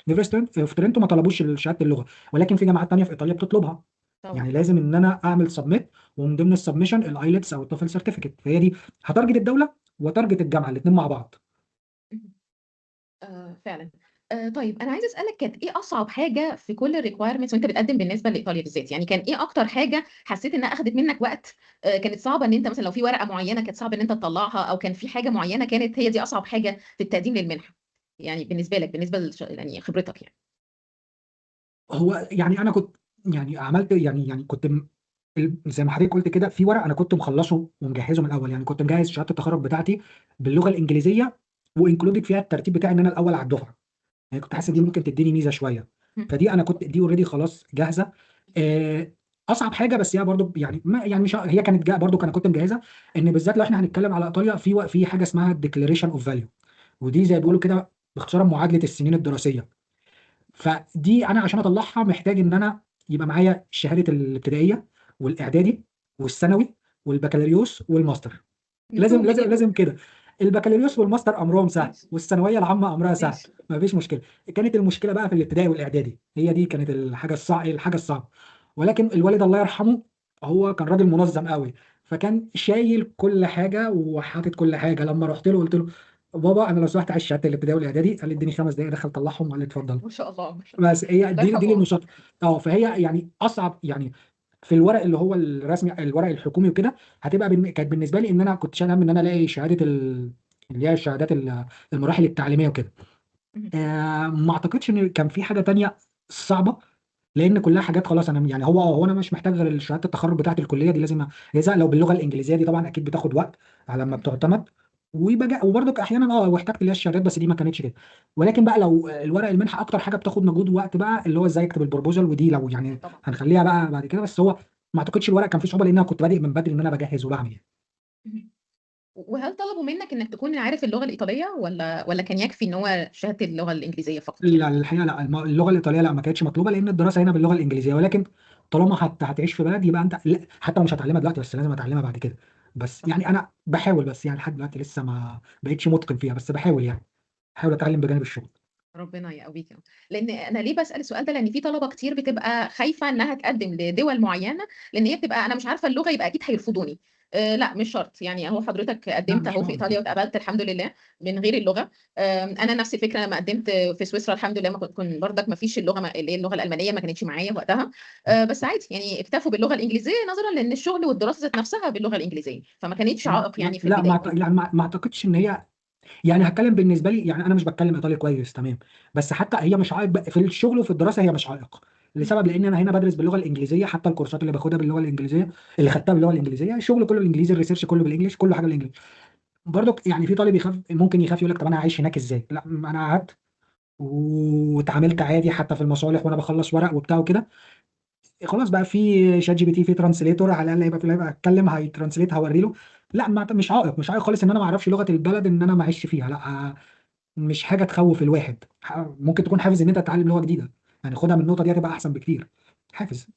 S2: يونيفرستي اوف ترينتو، ما طلبوش شهاده اللغه، ولكن في جامعات تانيه في ايطاليا بتطلبها.
S1: طبعا
S2: يعني
S1: طبعا.
S2: لازم ان انا اعمل سبميت، ومن ضمن السبمشن الايلتس او التوفل سيرتيفيكت. فهي دي هتارجت الدوله وتارجت الجامعه الاثنين مع بعض.
S1: فعلا. طيب انا عايزه اسالك، كانت ايه اصعب حاجه في كل الريكويرمنتس وانت بتقدم بالنسبه لايطاليا بالذات؟ يعني كان ايه اكتر حاجه حسيت انها اخذت منك وقت، كانت صعبه ان انت مثلا لو في ورقه معينه كانت صعب ان انت تطلعها، او كان في حاجه معينه كانت هي دي اصعب حاجه في التقديم للمنحه؟ يعني بالنسبه لك، بالنسبه يعني خبرتك يعني.
S2: هو يعني انا كنت يعني عملت يعني كنت زي ما حضرتك قلت كده، في ورق انا كنت مخلصه ومجهزه من الاول. يعني كنت مجهز شهاده التخرج بتاعتي باللغه الانجليزيه، وانكلودed فيها الترتيب بتاعي ان انا الاول على الدفعه. يعني كنت حاسس
S1: ما
S2: دي
S1: شاء الله.
S2: ممكن تديني ميزه شويه.
S1: مم.
S2: فدي انا كنت دي اوريدي خلاص جاهزه. آه، اصعب حاجه، بس هي برضو يعني ما يعني مش هي كانت برضو انا كنت مجهزه، ان بالذات لو احنا هنتكلم على ايطاليا في حاجه اسمها ديكلاريشن اوف فاليو. ودي زي ما بيقولوا كده باختصار معادله السنين الدراسيه. فدي انا عشان اطلعها محتاج ان انا يبقى معايا شهاده الابتدائيه والاعدادي والثانوي والبكالوريوس والماستر.
S1: جبتهم
S2: لازم لازم
S1: منين دول؟
S2: لازم كده. البكالوريوس والماستر امرهم سهل،
S1: ماشي.
S2: والثانويه العامه امرها سهل،
S1: ماشي.
S2: ما فيش مشكله. كانت المشكله بقى في الابتدائي والاعدادي، هي دي كانت الحاجه الصعبه. ولكن الوالد الله يرحمه هو كان راجل منظم قوي، فكان شايل كل حاجه وحاطط كل حاجه. لما رحت له قلت له بابا انا لو سمحت عايز شهاده الابتدائي والاعدادي، قال لي اديني 5 دقائق دخل طلعهم وقال لي اتفضل.
S1: ما شاء الله ما شاء الله.
S2: بس هي
S1: الله
S2: دي
S1: يرحمه.
S2: المشاركه. فهي يعني اصعب يعني في الورق اللي هو الرسمي، الورق الحكومي وكده، هتبقى كانت بالنسبه لي ان انا كنت شايل هم ان انا الاقي شهاده اللي هي الشهادات المراحل التعليميه وكده.
S1: مم.
S2: ما اعتقدش ان كان في حاجه تانية صعبه، لان كلها حاجات خلاص. انا يعني هو انا مش محتاج غير شهاده التخرج بتاعه الكليه دي. لازم اذا لو باللغه الانجليزيه دي طبعا اكيد بتاخد وقت على ما بتعتمد. وبرضك احيانا واحتجت اللي هي الشهادات، بس دي ما كانتش كده. ولكن بقى لو الورق المنحه اكتر حاجه بتاخد مجهود ووقت بقى، اللي هو ازاي اكتب البروبوزال، ودي لو يعني
S1: طبعا.
S2: هنخليها بقى بعد كده. بس هو ما اعتقدش الورق كان فيه صعوبه، لان انا كنت بادئ من بدري ان انا بجهز وبعمل يعني.
S1: مم. وهل طلبوا منك انك تكون عارف اللغه الايطاليه، ولا كان يكفي ان هو شهاده اللغه الانجليزيه فقط
S2: لا
S1: يعني؟
S2: الحقيقه لا، اللغه الايطاليه لا ما كانتش مطلوبه، لان الدراسه هنا باللغه الانجليزيه. ولكن طالما هتعيش في بلد، يبقى انت لا، حتى لو مش هتعلمها دلوقتي بس لازم اتعلمها بعد كده. بس
S1: صح.
S2: يعني انا بحاول، بس يعني لحد دلوقتي لسه ما بقتش متقن فيها، بس بحاول يعني، بحاول اتعلم بجانب الشغل.
S1: ربنا يقويك يا رب. لان انا ليه بسال السؤال ده؟ لان في طلبه كتير بتبقى خايفه انها تقدم لدول معينه، لان هي بتبقى انا مش عارفه اللغه يبقى اكيد هيرفضوني. لا مش شرط يعني، اهو حضرتك
S2: لا
S1: قدمت
S2: مش
S1: اهو في
S2: هقعد
S1: ايطاليا
S2: كده.
S1: واتقبلت الحمد لله من غير اللغه. انا نفس الفكره لما قدمت في سويسرا الحمد لله، ما كنت برضك ما فيش اللغه اللي هي اللغه الالمانيه ما كانتش معايا وقتها. بس عادي يعني اكتفوا باللغه الانجليزيه، نظرا لان الشغل والدراسه ذات نفسها باللغه الانجليزيه، فما كانتش عائق يعني في
S2: لا
S1: البدايه.
S2: يعني ما اعتقدش ان هي، يعني هتكلم بالنسبه لي، يعني انا مش بتكلم ايطالي كويس تمام، بس حتى هي مش عائق في الشغل وفي الدراسه، هي مش عائق. لسبب لان انا هنا بدرس باللغه الانجليزيه، حتى الكورسات اللي باخدها باللغه الانجليزيه، اللي خدتها باللغه الانجليزيه، الشغل كله بالانجليزي، الريسيرش كله بالانجلش، كل حاجه بالانجلش. برضو يعني في طالب ممكن يخاف يقول لك طب انا عايش هناك ازاي؟ لا انا قعدت واتعاملت عادي حتى في المصالح وانا بخلص ورق وبتاع وكده. خلاص بقى في شات جي بي تي، في ترانسليتور، على الاقل هيبقى اتكلم هيترانسليت هوري له. لا مش عائق خالص ان انا ما اعرفش لغه البلد ان انا ما اعيش فيها. لا مش حاجه تخوف الواحد. ممكن تكون حافز ان انت تتعلم لغه جديده. يعني خدها من النقطه دي هتبقى احسن بكتير. حافز.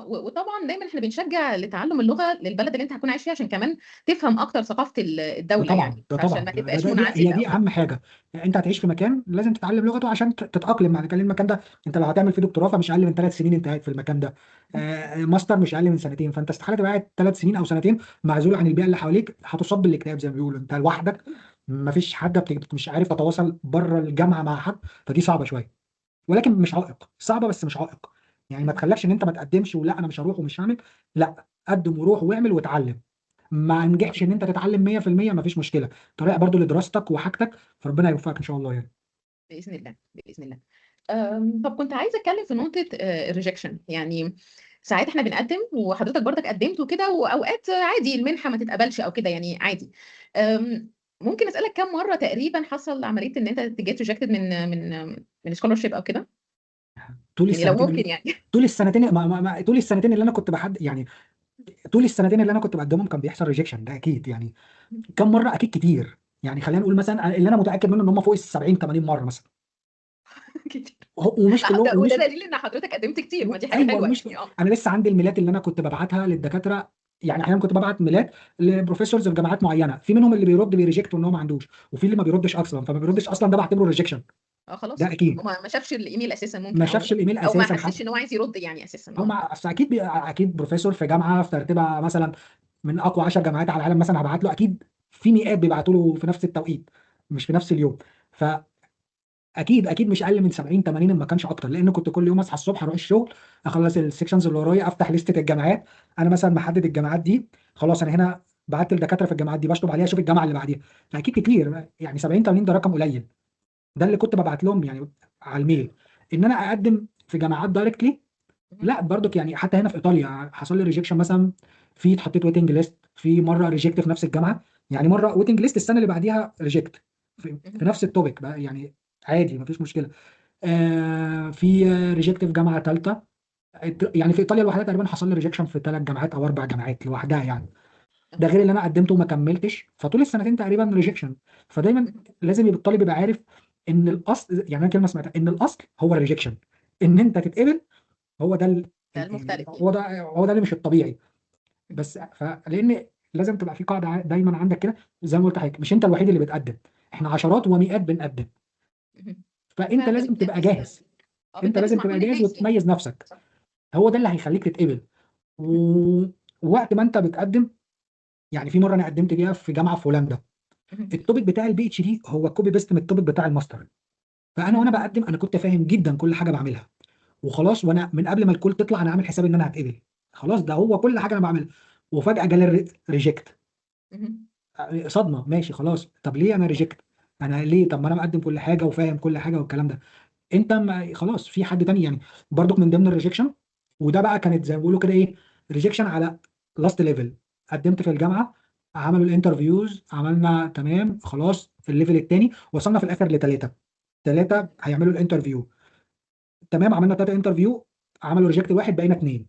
S1: وطبعا دايما احنا بنشجع لتعلم اللغه للبلد اللي انت هتكون عايش فيها، عشان كمان تفهم اكتر ثقافه
S2: ده
S1: الدوله
S2: طبعا
S1: يعني،
S2: ده
S1: عشان
S2: طبعا
S1: ما
S2: ده,
S1: تبقاش
S2: ده دي
S1: منعزل
S2: هي
S1: او
S2: دي
S1: كده.
S2: اهم حاجه. يعني انت هتعيش في مكان لازم تتعلم لغته عشان تتاقلم مع المكان ده. انت لو هتعمل فيه دكتوراه فمش اقل من 3 سنين انت قاعد في المكان ده. ماستر مش اقل من سنتين. فانت استحاله تبقى قاعد 3 سنين او سنتين معزول عن البيئه اللي حواليك، هتصاب بالاكتئاب زي ما بيقولوا، انت لوحدك، مفيش حد، مش عارف تتواصل بره الجامعه مع حد. فدي صعبه شويه، ولكن مش عائق. صعبه بس مش عائق. يعني ما تخلكش ان انت ما تقدمش ولا انا مش هروح ومش هعمل. لا، قدم وروح واعمل واتعلم. ما نجحش ان انت تتعلم 100%، ما فيش مشكله. طريقه برضو لدراستك وحاجتك، فربنا يوفقك ان شاء الله يعني.
S1: باذن الله باذن الله. طب كنت عايزه اتكلم في نقطه الريجكشن يعني. ساعات احنا بنقدم وحضرتك برضك قدمت وكده، واوقات عادي المنحه ما تتقبلش او كده يعني عادي. ممكن اسالك كم مره تقريبا حصل عمليه ان انت تجيت ريجكتد من سكولرشيب او كده؟
S2: طول
S1: يعني لو
S2: السنتين
S1: ممكن يعني.
S2: طول السنتين اللي انا كنت بحد يعني طول السنتين اللي انا كنت بقدمهم كان بيحصل ريجكشن، ده اكيد يعني. كم مره؟ اكيد كتير. يعني خلينا نقول مثلا اللي انا متاكد منه ان هم فوق ال 70 80 مره مثلا.
S1: كتير.
S2: ومش
S1: لا،
S2: كلهم،
S1: وده
S2: ومش
S1: دليل ان حضرتك قدمت كتير، ما دي حاجه
S2: ايوه،
S1: حلوه
S2: ومش
S1: يعني.
S2: انا لسه عندي الميلات اللي انا كنت ببعتها للدكاتره. يعني احيانا كنت ببعت ميلات لبروفيسورز في جامعات معينه، في منهم اللي بيرد بيريجكت ان هو ما عندوش، وفي اللي ما بيردش اصلا. فما بيردش اصلا ده بعتبره ريجكشن. ده
S1: خلاص،
S2: اكيد
S1: ما شافش الايميل اساسا ممكن،
S2: ما
S1: او
S2: شافش الايميل
S1: او ما
S2: اساسا
S1: حسش
S2: حتى.
S1: ان هو عايز يرد يعني اساسا.
S2: هو مع أصل اكيد اكيد بروفيسور في جامعه في ترتيبها مثلا من اقوى 10 جامعات على العالم مثلا، هبعت له اكيد في مئات بيبعتوا له في نفس التوقيت، مش في نفس اليوم. اكيد مش اقل من 70 80 إن ما كانش اكتر، لان كنت كل يوم اصحى الصبح اروح الشغل، اخلص السكشنز اللي ورايا، افتح لستة الجامعات. انا مثلا محدد الجامعات دي، خلاص انا هنا بعت الدكاتره في الجامعات دي، بشطب عليها اشوف الجامعه اللي بعديها. فاكيد كتير يعني 70 80 ده رقم قليل. ده اللي كنت ببعت لهم يعني على الميل. ان انا اقدم في جامعات دايركتلي، لا برضك يعني. حتى هنا في ايطاليا حصل لي ريجكشن مثلا، في اتحطيت ويتنج ليست، في مره ريجكت في نفس الجامعه. يعني مره ويتنج ليست، السنه اللي بعديها ريجكت في نفس التوبيك بقى يعني، عادي مفيش مشكله. في ريجكت في جامعه ثالثه. يعني في ايطاليا لوحدها تقريبا حصل لي ريجكشن في 3 جامعات او 4 جامعات لوحدها يعني. ده غير اللي انا قدمته وما كملتش، فطول السنتين تقريبا ريجكشن. فدايما لازم يبقى الطالب يبقى عارف ان الاصل، يعني انا كلمه سمعتها، ان الاصل هو الريجكشن. ان انت تتقبل، هو ده
S1: ده المختلف يعني.
S2: هو ده اللي مش الطبيعي. بس لان لازم تبقى في قاعده دايما عندك كده، زي ما قلت لحضرتك، مش انت الوحيد اللي بتقدم، احنا عشرات ومئات بنقدم. فانت
S1: فعلا
S2: لازم تبقى جاهز. انت
S1: بتنافس
S2: لازم
S1: مع
S2: تبقى
S1: كل
S2: جاهز
S1: الناس يعني.
S2: وتميز نفسك. هو ده اللي هيخليك تتقبل. ووقت ما انت بتقدم، يعني في مره انا قدمت فيها في جامعه في هولندا، التوبيك بتاع البي اتش دي هو كوبي بيست من التوبيك بتاع الماستر. وانا بقدم انا كنت فاهم جدا كل حاجه بعملها، وخلاص، وانا من قبل ما الكول تطلع انا عامل حسابي ان انا هتقبل. خلاص ده هو كل حاجه انا بعملها، وفجاه جالي ريجكت. صدمه. ماشي خلاص، طب ليه انا ريجكت؟ انا ليه؟ طب ما انا مقدم كل حاجه وفاهم كل حاجه والكلام ده. انت ما خلاص في حد تاني يعني. برضك من ضمن الريجكشن، وده بقى كانت زي ما بيقولوا كده ايه، ريجكشن على لاست ليفل. قدمت في الجامعه، عملوا الانترفيوز، عملنا تمام خلاص، في الليفل الثاني وصلنا في الاخر ثلاثه هيعملوا الانترفيو. تمام، عملنا 3 انترفيو، عملوا ريجكت واحد، بقينا 2.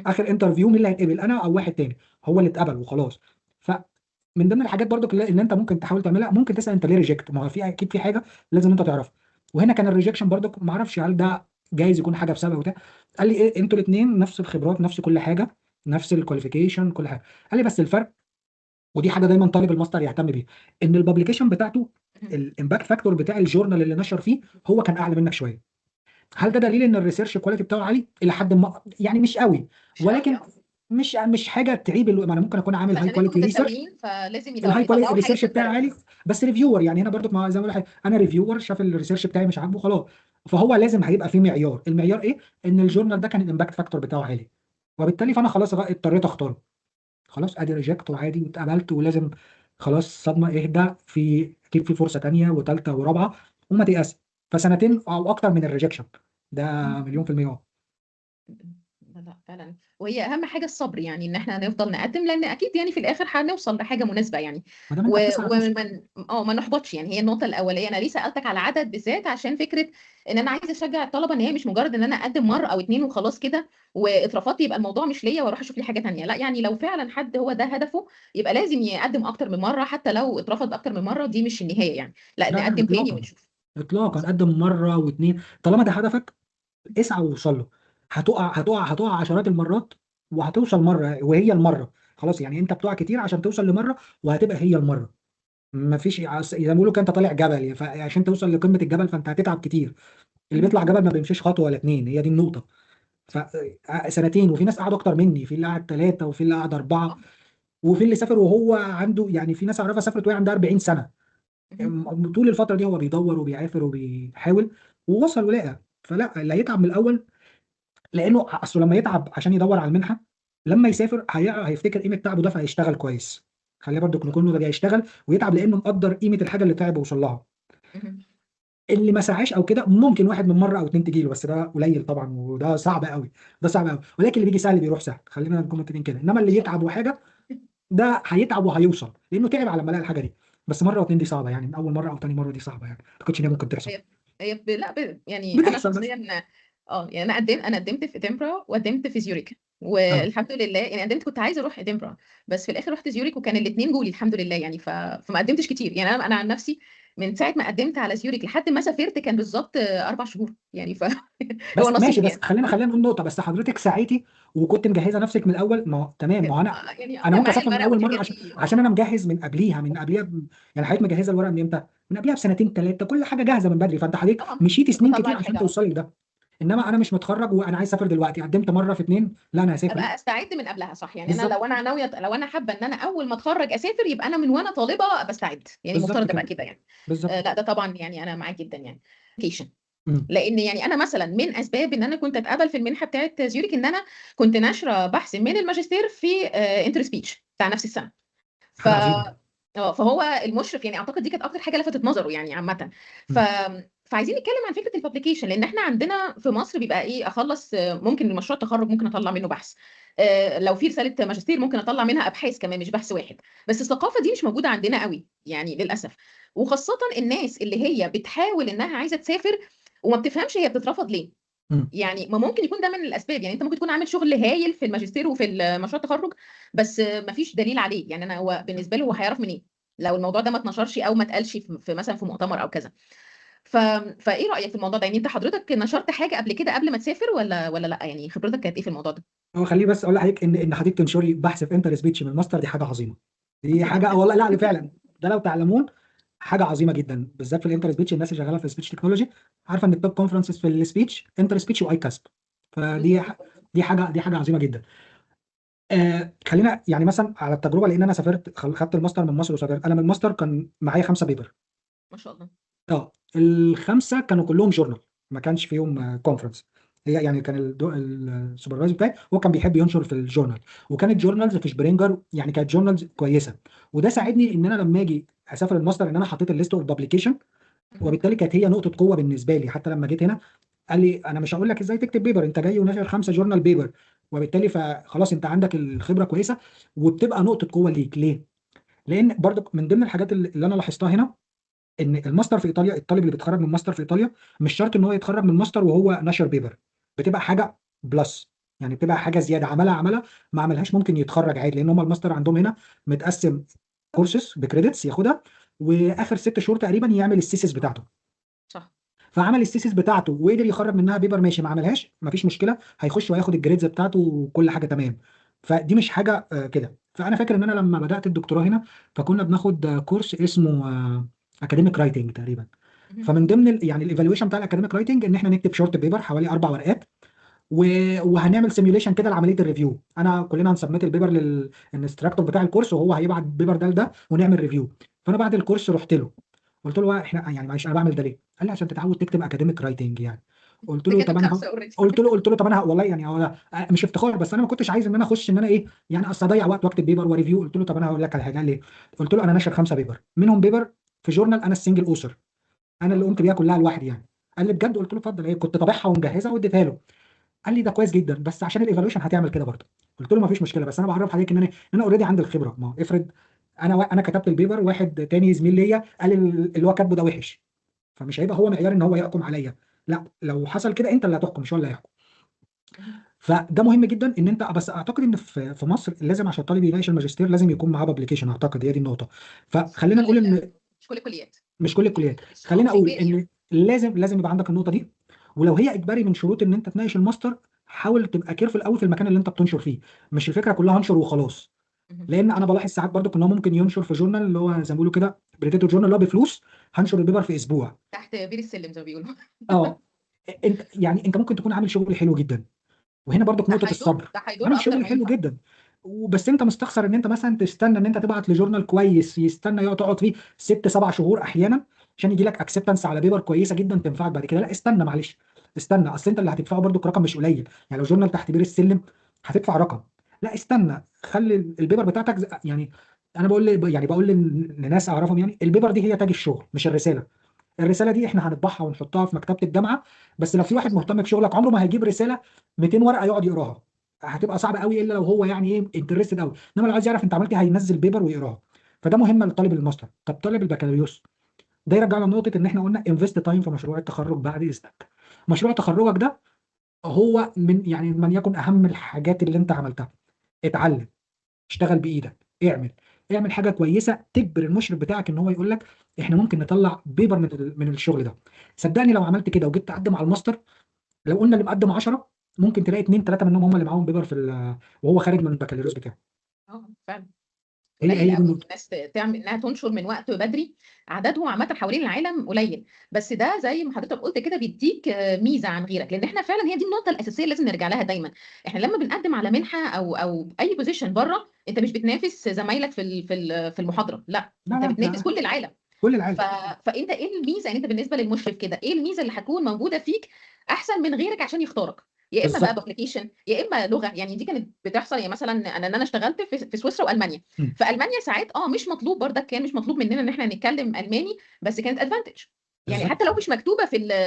S2: اخر انترفيو مين اللي هيتقبل، انا او واحد تاني؟ هو اللي اتقبل وخلاص. فمن ضمن الحاجات برضو اللي انت ممكن تحاول تعملها، ممكن تسال انت ليه ريجكت، ما هو في اكيد في حاجه لازم انت تعرفها. وهنا كان الريجكشن برضو ما اعرفش هل ده جايز يكون حاجه بسبب وبتاع. قال لي إيه، انتوا الاثنين نفس الخبرات، نفس كل حاجه، نفس الكواليفيكيشن، كل حاجه. قال لي بس الفرق، ودي حاجه دايما طالب الماستر يهتم بيها، ان الببليكيشن بتاعته، الامباكت فاكتور بتاع الجورنال اللي نشر فيه هو كان اعلى منك شويه. هل ده دليل ان الريسيرش كواليتي بتاعه عالي؟ الى حد ما يعني، مش قوي،
S1: مش قوي،
S2: ولكن مش حاجه تعيب ما انا ممكن اكون عامل هاي
S1: عشان انتوا
S2: كواليتي ريسيرش.
S1: متساويين فلازم
S2: الهاي كواليتي
S1: يطلعوا حاجه
S2: الريسيرش بتاعي
S1: تفرق.
S2: عالي، بس ريفيور يعني هنا برضو ما زي ما بقول لك، انا ريفيور شاف الريسيرش بتاعي مش عاجبه خلاص. فهو لازم هيبقى في معيار. المعيار ايه؟ ان الجورنال ده كان الامباكت فاكتور بتاعه عالي. وبالتالي فانا خلاص اضطريت اختاره. خلاص ادي ريجكت وعادي واتقبلت، ولازم خلاص صدمه اهدى، في اكيد في فرصه تانيه وثالثه ورابعه، وما تيأس. فسنتين او اكتر من الريجكشن ده، مليون في المية.
S1: لا لا، فعلا. وهي اهم حاجه الصبر، يعني ان احنا نفضل نقدم، لان اكيد يعني في الاخر هنوصل لحاجه مناسبه يعني.
S2: ما دام انت بتسعى هتوصل.
S1: ما نحبطش يعني. هي النقطه الاوليه، انا ليه سالتك على عدد بالذات، عشان فكره ان انا عايزه اشجع الطلبه ان هي مش مجرد ان انا اقدم مره او اتنين وخلاص كده، واترفضت يبقى الموضوع مش ليا واروح اشوف لي حاجه تانيه. لا يعني لو فعلا حد هو ده هدفه، يبقى لازم يقدم اكتر من مره. حتى لو اترفض اكتر من مره دي مش النهايه يعني، لا
S2: لا لا،
S1: نقدم تاني
S2: اطلاقا.
S1: ونشوف.
S2: اطلاقا قدم مره واثنين، طالما ده هدفك اسعى ووصل له. هتقع عشرات المرات، وهتوصل مره وهي المره. خلاص يعني انت بتقع كتير عشان توصل لمره، وهتبقى هي المره. ما فيش زي ما بيقولوا كده، انت طالع جبل يعني، فعشان توصل لقمه الجبل فانت هتتعب كتير. اللي بيطلع جبل ما بيمشيش خطوه ولا اتنين، هي دي النقطه. فسنتين، وفي ناس قعدوا اكتر مني، في اللي قعد 3 وفي اللي قعد 4، وفي اللي سافر وهو عنده، يعني في ناس اعرفها سافرت وهي عندها 40 سنه. طول الفتره دي هو بيدور وبيعافر وبيحاول، ووصل ولقى. فلا، اللي هيتعب من الاول، لانه اصله لما يتعب عشان يدور على المنحه، لما يسافر هيفتكر قيمه تعبه ده، فهيشتغل كويس. خليه برضو نكون بيشتغل ويتعب، لانه مقدر قيمه الحاجه اللي تعب ووصل لها. اللي ما سعاش او كده، ممكن واحد من مره او اتنين تجيله، بس ده قليل طبعا، وده صعب قوي. ده صعب قوي، ولكن اللي بيجي سهل بيروح سهل، خلينا نكون متفقين كده. انما اللي يتعب وحاجه، ده هيتعب وهيوصل، لانه تعب على ما لقى الحاجه دي. بس مره واتنين دي صعبه يعني، من اول مره او تاني مره دي صعبه يعني، ما اعتقدش ان هي ممكن تحصل.
S1: لا يعني انا
S2: بتحصل بس.
S1: شخصيا، يعني انا قدمت في تمبرا وقدمت في زيوريكا.
S2: اه
S1: والحمد لله يعني قدمت، كنت عايزه اروح ادنبرا بس في الاخر رحت زيوريك، وكان الاثنين جولي الحمد لله يعني. فما قدمتش كتير يعني. انا عن نفسي من ساعه ما قدمت على زيوريك لحد ما سافرت كان بالظبط 4 شهور يعني. هو
S2: بس ماشي،
S1: نصيب
S2: بس
S1: يعني.
S2: خلينا نقول نقطه، بس حضرتك سعيتي وكنت مجهزه نفسك من الاول، ما هو تمام، ما هو
S1: يعني
S2: انا
S1: كان
S2: ممكن
S1: معايا
S2: اسافر من
S1: الورق
S2: اول مره
S1: والحاجات
S2: عشان
S1: دي.
S2: انا مجهز من قبليها يعني حضرتك مجهزه الورق من امتى؟ من قبليها بسنتين ثلاثه، كل حاجه جاهزه من بدري، فانت حضرتك
S1: طبعا
S2: مشيتي
S1: كنت
S2: سنين
S1: بطلع
S2: كتير عشان
S1: الحاجه على
S2: توصلي
S1: طول.
S2: لده. انما انا مش متخرج وانا عايز اسافر دلوقتي، قدمت مره في اتنين، لا انا هسافر، لا.
S1: ابقى استعد من قبلها صح يعني. انا
S2: بالظبط،
S1: لو انا ناويه، لو انا حابه ان انا اول ما اتخرج اسافر، يبقى انا من وانا طالبه بستعد يعني.
S2: بالظبط
S1: مفترض ابقى
S2: كده،
S1: كده يعني.
S2: بالظبط.
S1: لا ده طبعا يعني انا معاك جدا يعني. education.
S2: امم
S1: لان يعني انا مثلا من اسباب ان انا كنت اتقبل في المنحه بتاعت زيوريك ان انا كنت ناشره بحث من الماجستير في انتر سبيتش بتاع نفس السنه. ف
S2: حاجه عظيمه.
S1: فهو المشرف يعني، اعتقد دي كانت اكتر حاجه لفتت نظره يعني عامه. ف
S2: امم
S1: فعايزين نتكلم عن فكره الببليكيشن، لان احنا عندنا في مصر بيبقى ايه، اخلص ممكن المشروع التخرج ممكن اطلع منه بحث، لو في رساله ماجستير ممكن اطلع منها ابحاث كمان مش بحث واحد. بس الثقافه دي مش موجوده عندنا قوي يعني للاسف. وخاصه الناس اللي هي بتحاول انها عايزه تسافر وما بتفهمش هي بتترفض ليه.
S2: امم
S1: يعني ما ممكن يكون ده من الاسباب يعني. انت ممكن تكون عامل شغل هايل في الماجستير وفي مشروع التخرج، بس ما فيش دليل عليه يعني. انا هو بالنسبه له هو هيعرف منين لو الموضوع ده ما اتنشرش او ما اتقالش في مثلا في مؤتمر او كذا. ف... فايه رايك في الموضوع ده يعني؟ انت حضرتك نشرت حاجه قبل كده قبل ما تسافر ولا لا يعني؟ خبرتك كانت ايه في الموضوع ده؟
S2: هو خليني بس اقول لحضرتك ان حضرتك تنشري بحث في انتر سبيتش من الماستر، دي حاجه عظيمه. دي حاجه والله، لا فعلا، ده لو تعلمون حاجه عظيمه جدا، بالذات في الانتر سبيتش. الناس اللي شغاله في السبيتش تكنولوجي عارفه ان التوب كونفرنسز في السبيتش انتر سبيتش واي كاسب. فدي
S1: بالظبط.
S2: دي حاجه عظيمه جدا. خلينا يعني مثلا على التجربه، لان انا سافرت خدت الماستر من مصر وسافرت. انا من الماستر كان معايا 5 بيبر.
S1: ما شاء الله.
S2: الخمسه كانوا كلهم جورنال، ما كانش فيهم كونفرنس. هي يعني كان السوبرفايزر بتاعي هو كان بيحب ينشر في الجورنال، وكانت
S1: مم.
S2: جورنالز في شبرينجر، يعني كانت جورنالز كويسه. وده ساعدني ان انا لما اجي اسافر الماستر ان انا حطيت الليست اوف بابليكيشن،
S1: مم.
S2: وبالتالي كانت هي نقطه قوه بالنسبه لي. حتى لما جيت هنا قال لي انا مش هقول لك ازاي تكتب بيبر، انت جاي وناشر 5 جورنال بيبر، وبالتالي فخلاص انت عندك الخبره كويسه، وبتبقى نقطه قوه ليك. ليه؟ لان برضو من ضمن الحاجات اللي انا لاحظتها هنا، ان الماستر في ايطاليا، الطالب اللي بيتخرج من ماستر في ايطاليا مش شرط ان هو يتخرج من ماستر وهو نشر بيبر، بتبقى حاجه بلس، يعني بتبقى حاجه زياده، عملها ما عملهاش ممكن يتخرج عادي، لان هم الماستر عندهم هنا متقسم كورسز بكريدتس ياخدها، واخر 6 شهور تقريبا يعمل السيسس بتاعته.
S1: صح.
S2: فعمل السيسس بتاعته وقدر يخرج منها بيبر، ماشي. ما عملهاش مفيش مشكله، هيخش وهياخد الجريدز بتاعته وكل حاجه تمام. فدي مش حاجه كده. فانا فاكر ان انا لما بدات الدكتوراه هنا فكنا بناخد كورس اسمه اكاديميك رايتنج تقريبا.
S1: مم.
S2: فمن ضمن يعني الايفالويشن بتاع الاكاديميك رايتنج ان احنا نكتب شورت بيبر حوالي 4 ورقات، وهنعمل سيميوليشن كده لعمليه الريفيو. كلنا هنسبميت البيبر للانستراكتور بتاع الكورس، وهو هيبعت البيبر ده ونعمل ريفيو. فانا بعد الكورس رحت له، قلت له احنا يعني معلش انا بعمل ده ليه؟ قال لي عشان تتعود تكتب اكاديميك رايتنج يعني. قلت
S1: انت
S2: له
S1: كاتب
S2: طب انا
S1: 5 اوريدي.
S2: قلت له طب انا والله يعني هو مش افتخار، بس انا ما كنتش عايز ان انا اخش ان انا ايه يعني اصل اضيع وقت واكتب بيبر وريفيو. قلت له طب انا هقول لك على حاجه. قال لي قلت له انا ناشر 5 بيبر، منهم بيبر في جورنال انا السنجل اوثر، انا اللي قمت بيها كلها لوحدي يعني. قال لي بجد؟ قلت له اتفضل. ايه كنت طابعها ومجهزها واديتها له. قال لي ده كويس جدا، بس عشان الايفالويشن هتعمل كده برضه. قلت له ما فيش مشكله، بس انا بعرف حضرتك ان انا اوريدي عندي الخبره. ما هو افرض انا كتبت البيبر، واحد تاني زميل ليا قال اللي هو كاتبه ده وحش، فمش هيبقى هو معيار ان هو يحكم عليا. لا، لو حصل كده انت اللي هتحكم مش هو اللي هيحكم.
S1: مم.
S2: فده مهم جدا ان انت، بس اعتقد ان في مصر لازم عشان الطالب يناقش الماجستير لازم يكون معاه بابليكيشن، اعتقد هي دي النقطه.
S1: مش كل
S2: فخلينا نقول ان
S1: مش كل الكليات.
S2: مش كل الكليات.
S1: اه
S2: خلينا اقول
S1: اجباري يعني.
S2: ان لازم يبقى عندك النقطه دي. ولو هي اجباري من شروط ان انت تناقش الماستر، حاول تبقى كيرفل قوي في المكان اللي انت بتنشر فيه. مش الفكره كلها انشر وخلاص،
S1: مم.
S2: لان انا
S1: صح.
S2: بلاحظ ساعات برضو ان هو ممكن ينشر في جورنال اللي هو زي ما بيقولوا كده بريتيتور جورنال اللي هو بفلوس، هنشر البيبر في اسبوع.
S1: تحت بير السلم زي ما بيقولوا.
S2: اه، انت ممكن تكون عامل شغل حلو جدا، وهنا برضو
S1: ده
S2: نقطه
S1: هيضر،
S2: الصبر.
S1: ده هيضر
S2: عامل
S1: اكتر
S2: شغل
S1: ما
S2: حلو
S1: ينفع.
S2: جدا، وبس انت مستخسر ان انت مثلا تستنى ان انت تبعت لجورنال كويس، يستنى تقعد فيه 6 7 شهور احيانا عشان يجي لك اكسبتنس على بيبر كويسه جدا تنفعك بعد كده. لا استنى معلش، استنى، اصل انت اللي هتدفعه برضو رقم مش قليل. يعني لو جورنال تحت بير السلم هتدفع رقم. لا استنى، خلي البيبر بتاعتك يعني انا بقول لناس اعرفهم، يعني البيبر دي هي تاج الشغل مش الرساله. الرساله دي احنا هنطبعها ونحطها في مكتبه الجامعه، بس لو في واحد
S1: بالظبط.
S2: مهتم بشغلك عمره ما هيجيب رساله 200 ورقه يقعد يقراها، هتبقى صعبه قوي الا لو هو يعني ايه انترستد قوي. انما لو عايز يعرف انت عملت ايه هينزل بيبر ويقراها. فده مهم لطالب الماستر. طب طالب البكالوريوس، ده يرجعنا لنقطه ان احنا قلنا انفست تايم في مشروع التخرج بعد اذنك. مشروع تخرجك ده هو من يكن اهم الحاجات اللي انت عملتها. اتعلم، اشتغل بايدك، اعمل حاجه كويسه تجبر المشرف بتاعك ان هو يقول لك احنا ممكن نطلع بيبر من الشغل ده. صدقني لو عملت كده وجيت تقدم على الماستر، لو قلنا اللي مقدم 10 ممكن تلاقي 2 3 منهم هم اللي معاهم بيبر وهو خارج من البكالوريوس بتاعه.
S1: فعلا
S2: هي
S1: قليل
S2: هي دي
S1: قوي
S2: النقطه.
S1: الناس تعمل انها تنشر من وقت بدري. عددهم عامه حوالين العالم قليل، بس ده زي ما حضرتك قلت كده بيديك ميزه عن غيرك، لان احنا فعلا هي دي النقطه الاساسيه اللي لازم نرجع لها دايما. احنا لما بنقدم على منحه او اي بوزيشن بره، انت مش بتنافس زمايلك في المحاضره، لا
S2: لا
S1: انت
S2: لا،
S1: بتنافس
S2: ده
S1: كل العالم.
S2: كل
S1: ف...
S2: العالم.
S1: فانت ايه الميزه يعني انت بالنسبه للمشرف كده، ايه الميزه اللي هتكون موجوده فيك احسن من غيرك عشان يختارك؟ يا اما بقى
S2: بالظبط.
S1: بابليكيشن يا اما لغه. يعني دي كانت بتحصل، يعني مثلا انا اشتغلت في سويسرا والمانيا.
S2: مم.
S1: في المانيا ساعات مش مطلوب برضك، كان مش مطلوب مننا ان احنا نتكلم الماني، بس كانت ادفانتج. يعني حتى
S2: بالظبط.
S1: لو مش مكتوبه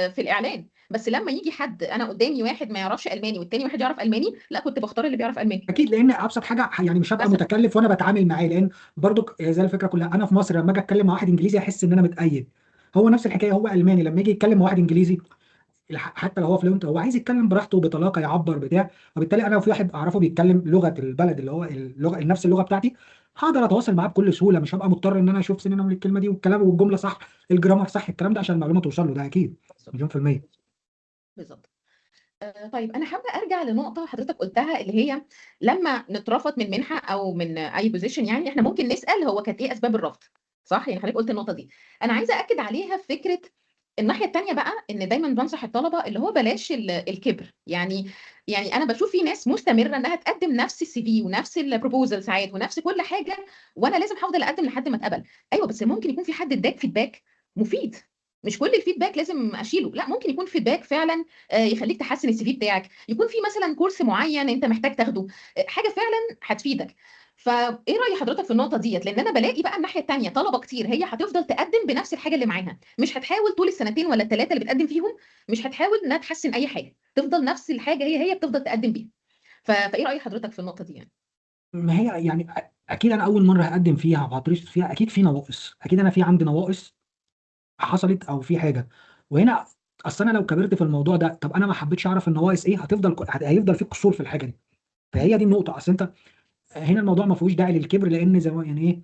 S1: في الاعلان، بس لما يجي حد انا قدامي واحد ما يعرفش الماني والتاني واحد يعرف الماني، لا كنت بختار اللي بيعرف الماني
S2: اكيد، لان ابسط حاجه يعني مش هبقى
S1: مثلا.
S2: متكلف وانا بتعامل معاه، لان برضو زي الفكره كلها، انا في مصر لما اجي اتكلم مع واحد انجليزي احس ان انا متقيد. هو نفس الحكايه، هو الماني لما يجي يتكلم مع واحد انجليزي حتى لو هو فلوينت هو عايز يتكلم براحته وبطلاقه يعبر بتاع. وبالتالي انا لو في واحد اعرفه بيتكلم لغه البلد اللي هو اللغه نفس اللغه بتاعتي، هقدر اتواصل معاه بكل سهوله. مش هبقى مضطر ان انا اشوف سنين من الكلمه دي والكلام والجمله صح، الجرامر صح، الكلام ده عشان المعلومه توصل له، ده اكيد مليون في الميه.
S1: بالظبط. طيب انا حابه ارجع لنقطه حضرتك قلتها، اللي هي لما نترفض من منحه او من اي بوزيشن، يعني احنا ممكن نسال هو كانت ايه اسباب الرفض. صح، يعني حضرتك قلت النقطه دي. انا عايزه اكد عليها في فكره الناحيه التانيه بقى، ان دايما بنصح الطلبه اللي هو بلاش الكبر. يعني انا بشوف في ناس مستمره انها تقدم نفس السي في ونفس البروبوزل ساعات ونفس كل حاجه، وانا لازم هفضل اقدم لحد ما اتقبل. ايوه بس ممكن يكون في حد اداك فيدباك مفيد. مش كل الفيدباك لازم اشيله، لا ممكن يكون فيدباك فعلا يخليك تحسن السي في بتاعك، يكون في مثلا كورس معين انت محتاج تاخده، حاجه فعلا هتفيدك. فايه راي حضرتك في النقطه ديت؟ لان انا بلاقي بقى الناحيه التانيه طلبه كتير هي هتفضل تقدم بنفس الحاجه اللي معاها، مش هتحاول طول السنتين ولا الثلاثه اللي بتقدم فيهم، مش هتحاول انها تحسن اي حاجه، تفضل نفس الحاجه هي بتفضل تقدم بيها. فايه راي حضرتك في النقطه دي يعني؟
S2: ما هي يعني اكيد انا اول مره هقدم فيها وهترصد فيها، اكيد في نواقص، اكيد انا في عندي نواقص حصلت او في حاجه. وهنا اصل انا لو كبرت في الموضوع ده، طب انا ما حبيتش اعرف النواقص ايه، هيفضل في قصور في الحاجه دي. فهي دي النقطه. اصل انت هنا الموضوع ما فيهوش داعي للكبر، لان زي يعني ايه،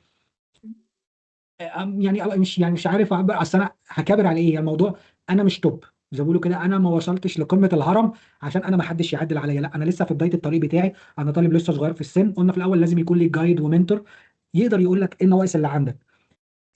S2: مش عارف اعبر. اصل انا هكابر على ايه الموضوع؟ انا مش توب زي ما بيقولوا كده، انا ما وصلتش لقمه الهرم عشان انا ما حدش يعدل عليا. لا انا لسه في بدايه الطريق بتاعي، انا طالب لسه صغير في السن. قلنا في الاول لازم يكون لي جايد ومنتور يقدر يقول لك ايه النواقص اللي عندك.